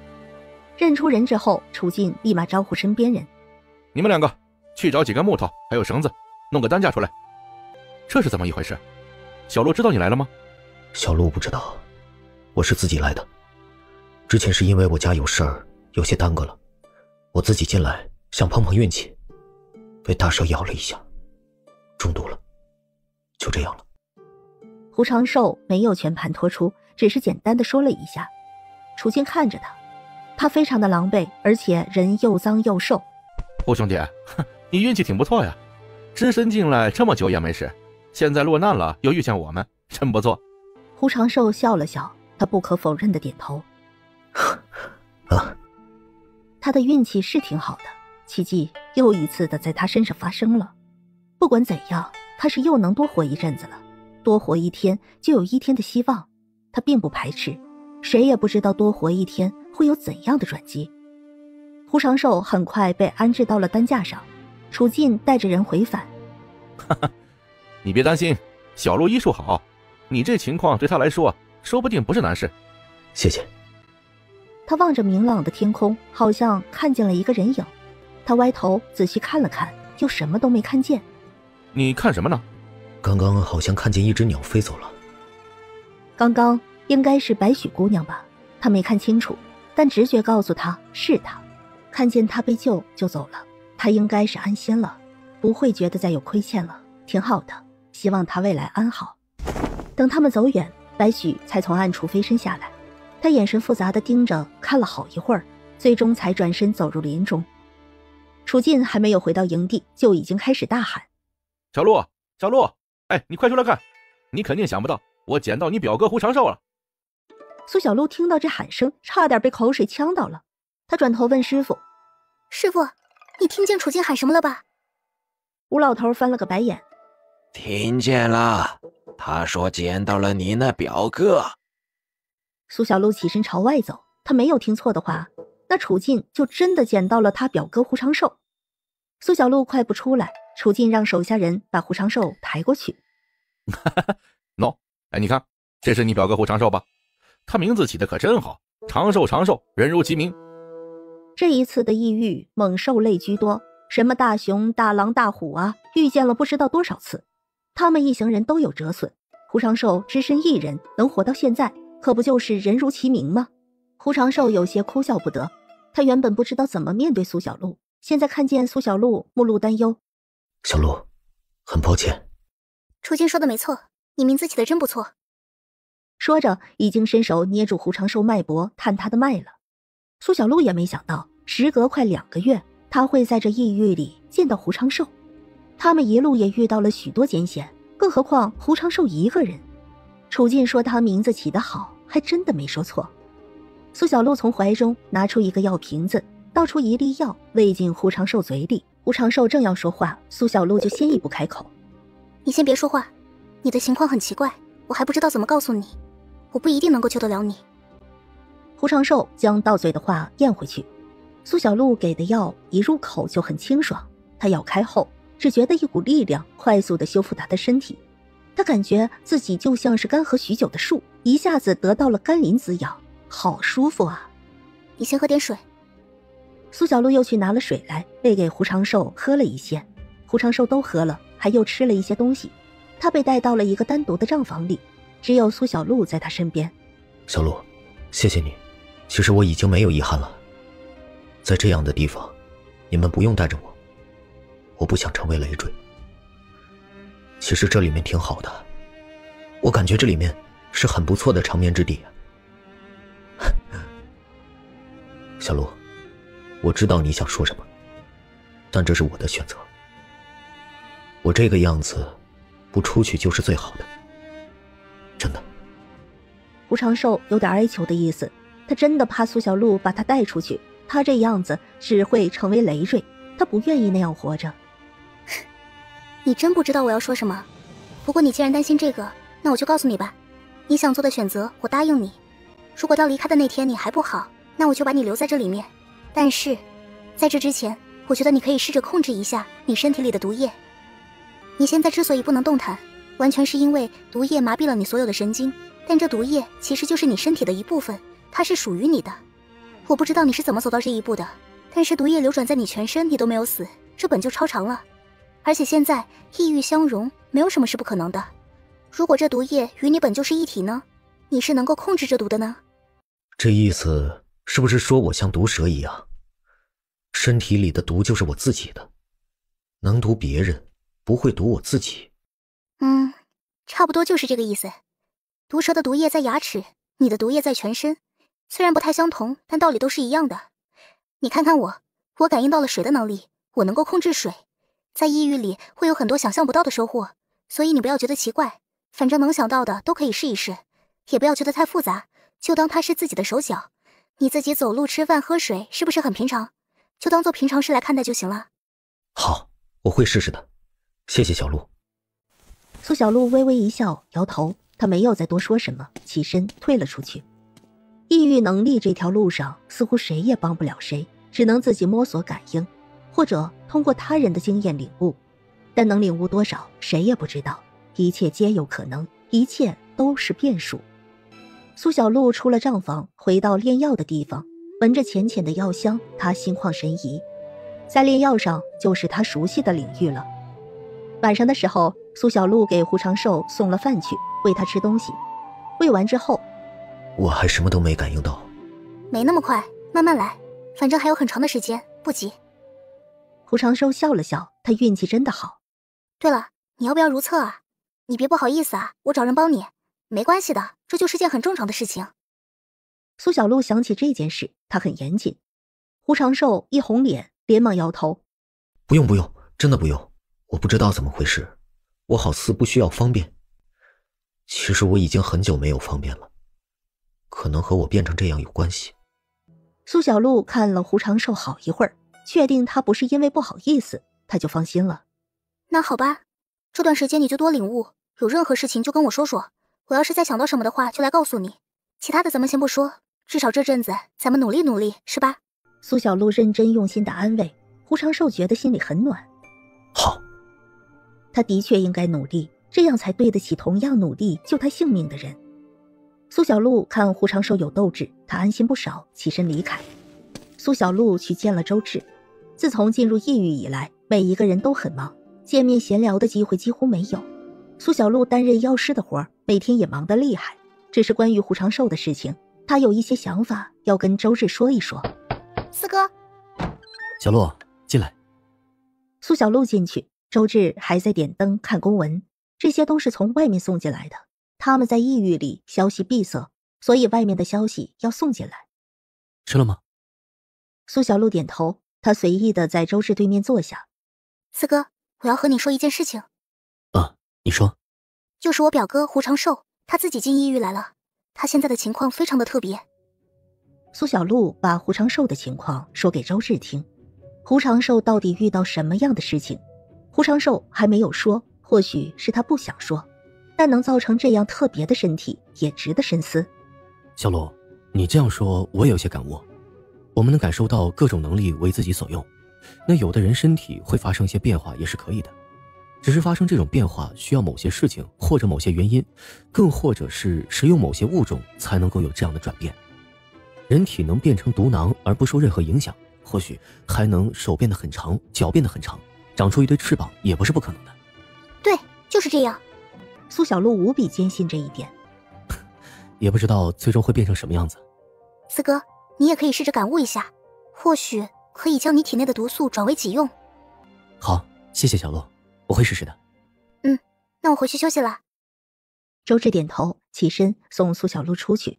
认出人之后，楚进立马招呼身边人：你们2个去找几根木头还有绳子，弄个担架出来。这是怎么一回事？小璐知道你来了吗？小璐不知道，我是自己来的。之前是因为我家有事儿，有些耽搁了，我自己进来想碰碰运气，被大蛇咬了一下，中毒了，就这样了。胡长寿没有全盘托出，只是简单的说了一下。楚进看着他非常的狼狈，而且人又脏又瘦。胡兄弟，你运气挺不错呀，只身进来这么久也没事，现在落难了又遇见我们，真不错。胡长寿笑了笑，他不可否认的点头。他的运气是挺好的，奇迹又一次的在他身上发生了。不管怎样，他是又能多活一阵子了，多活1天就有1天的希望。他并不排斥，谁也不知道多活1天会有怎样的转机。胡长寿很快被安置到了担架上，楚进带着人回返。你别担心，小璐医术好，你这情况对他来说说不定不是难事。谢谢。他望着明朗的天空，好像看见了一个人影。他歪头仔细看了看，又什么都没看见。你看什么呢？刚刚好像看见一只鸟飞走了。刚刚应该是白许姑娘吧，他没看清楚，但直觉告诉他是她。看见她被救就走了，他应该是安心了，不会觉得再有亏欠了，挺好的，希望她未来安好。等他们走远，白许才从暗处飞身下来，他眼神复杂地盯着看了好一会儿，最终才转身走入林中。楚进还没有回到营地，就已经开始大喊：小璐，小璐，哎，你快出来看，你肯定想不到我捡到你表哥胡长寿了。苏小璐听到这喊声，差点被口水呛到了。他转头问师傅：师傅，你听见楚进喊什么了吧？吴老头翻了个白眼：听见了，他说捡到了你那表哥。苏小璐起身朝外走，他没有听错的话，那楚进就真的捡到了他表哥胡长寿。苏小璐快步出来，楚进让手下人把胡长寿抬过去。喏，哎，你看，这是你表哥胡长寿吧？他名字起得可真好，长寿长寿，人如其名。这一次的异域，猛兽类居多，什么大熊、大狼、大虎啊，遇见了不知道多少次。他们一行人都有折损，胡长寿只身一人能活到现在，可不就是人如其名吗？胡长寿有些哭笑不得，他原本不知道怎么面对苏小璐，现在看见苏小璐目露担忧。小璐，很抱歉。楚进说的没错，你名字起得真不错。说着已经伸手捏住胡长寿脉搏，探他的脉了。苏小璐也没想到，时隔快2个月，他会在这异域里见到胡长寿。他们一路也遇到了许多艰险，更何况胡长寿一个人。楚进说他名字起得好，还真的没说错。苏小璐从怀中拿出一个药瓶子，倒出一粒药喂进胡长寿嘴里。胡长寿正要说话，苏小璐就先一步开口：你先别说话，你的情况很奇怪，我还不知道怎么告诉你，我不一定能够救得了你。胡长寿将到嘴的话咽回去，苏小璐给的药一入口就很清爽，他咬开后只觉得一股力量快速地修复他的身体，他感觉自己就像是干涸许久的树，一下子得到了甘霖滋养，好舒服啊。你先喝点水。苏小璐又去拿了水来，喂给胡长寿喝了一些，胡长寿都喝了，还又吃了一些东西。他被带到了一个单独的账房里，只有苏小璐在他身边。小璐，谢谢你，其实我已经没有遗憾了。在这样的地方，你们不用带着我，我不想成为累赘。其实这里面挺好的，我感觉这里面是很不错的长眠之地。小鹿，我知道你想说什么，但这是我的选择。我这个样子，不出去就是最好的，真的。胡长寿有点哀求的意思，他真的怕苏小璐把他带出去，他这样子只会成为累赘，他不愿意那样活着。你真不知道我要说什么，不过你既然担心这个，那我就告诉你吧，你想做的选择我答应你，如果到离开的那天你还不好，那我就把你留在这里面，但是在这之前，我觉得你可以试着控制一下你身体里的毒液。你现在之所以不能动弹，完全是因为毒液麻痹了你所有的神经，但这毒液其实就是你身体的一部分，它是属于你的。我不知道你是怎么走到这一步的，但是毒液流转在你全身，你都没有死，这本就超常了。而且现在异域相融，没有什么是不可能的。如果这毒液与你本就是一体呢？你是能够控制这毒的呢？这意思是不是说我像毒蛇一样，身体里的毒就是我自己的，能毒别人，不会毒我自己？差不多就是这个意思。毒蛇的毒液在牙齿，你的毒液在全身，虽然不太相同，但道理都是一样的。你看看我感应到了水的能力，我能够控制水，在异域里会有很多想象不到的收获，所以你不要觉得奇怪，反正能想到的都可以试一试，也不要觉得太复杂，就当它是自己的手脚。你自己走路、吃饭、喝水，是不是很平常？就当做平常事来看待就行了。好，我会试试的，谢谢小鹿。苏小璐微微一笑，摇头，她没有再多说什么，起身退了出去。异域能力这条路上，似乎谁也帮不了谁，只能自己摸索感应，或者通过他人的经验领悟，但能领悟多少，谁也不知道，一切皆有可能，一切都是变数。苏小璐出了账房，回到炼药的地方，闻着浅浅的药香，她心旷神怡。在炼药上，就是她熟悉的领域了。晚上的时候，苏小璐给胡长寿送了饭去，喂他吃东西。喂完之后，我还什么都没感应到。没那么快，慢慢来，反正还有很长的时间，不急。胡长寿笑了笑，他运气真的好。对了，你要不要如厕啊？你别不好意思啊，我找人帮你。没关系的，这就是件很正常的事情。苏小璐想起这件事，她很严谨。胡长寿一红脸，连忙摇头：不用，真的不用，我不知道怎么回事，我好似不需要方便。其实我已经很久没有方便了，可能和我变成这样有关系。苏小璐看了胡长寿好一会儿，确定他不是因为不好意思，他就放心了。那好吧，这段时间你就多领悟，有任何事情就跟我说说，我要是再想到什么的话就来告诉你，其他的咱们先不说，至少这阵子咱们努力努力，是吧？苏小璐认真用心的安慰，胡长寿觉得心里很暖。好，他的确应该努力，这样才对得起同样努力救他性命的人。苏小璐看胡长寿有斗志，他安心不少，起身离开。苏小璐去见了周志。自从进入异域以来，每一个人都很忙，见面闲聊的机会几乎没有。苏小璐担任药师的活，每天也忙得厉害。这是关于胡长寿的事情，他有一些想法要跟周志说一说。四哥，小璐进来。苏小璐进去，周志还在点灯看公文，这些都是从外面送进来的。他们在异域里消息闭塞，所以外面的消息要送进来。吃了吗？苏小璐点头，他随意的在周志对面坐下。四哥，我要和你说一件事情。你说。就是我表哥胡长寿，他自己进异域来了，他现在的情况非常的特别。苏小璐把胡长寿的情况说给周志听。胡长寿到底遇到什么样的事情？胡长寿还没有说，或许是他不想说，但能造成这样特别的身体，也值得深思。小璐，你这样说我也有些感悟。我们能感受到各种能力为自己所用，那有的人身体会发生一些变化也是可以的，只是发生这种变化需要某些事情或者某些原因，更或者是食用某些物种才能够有这样的转变。人体能变成毒囊而不受任何影响，或许还能手变得很长，脚变得很长，长出一对翅膀也不是不可能的。对，就是这样。苏小璐无比坚信这一点。也不知道最终会变成什么样子。四哥，你也可以试着感悟一下，或许可以将你体内的毒素转为己用。好，谢谢小璐，我会试试的。那我回去休息了。周志点头，起身送苏小璐出去。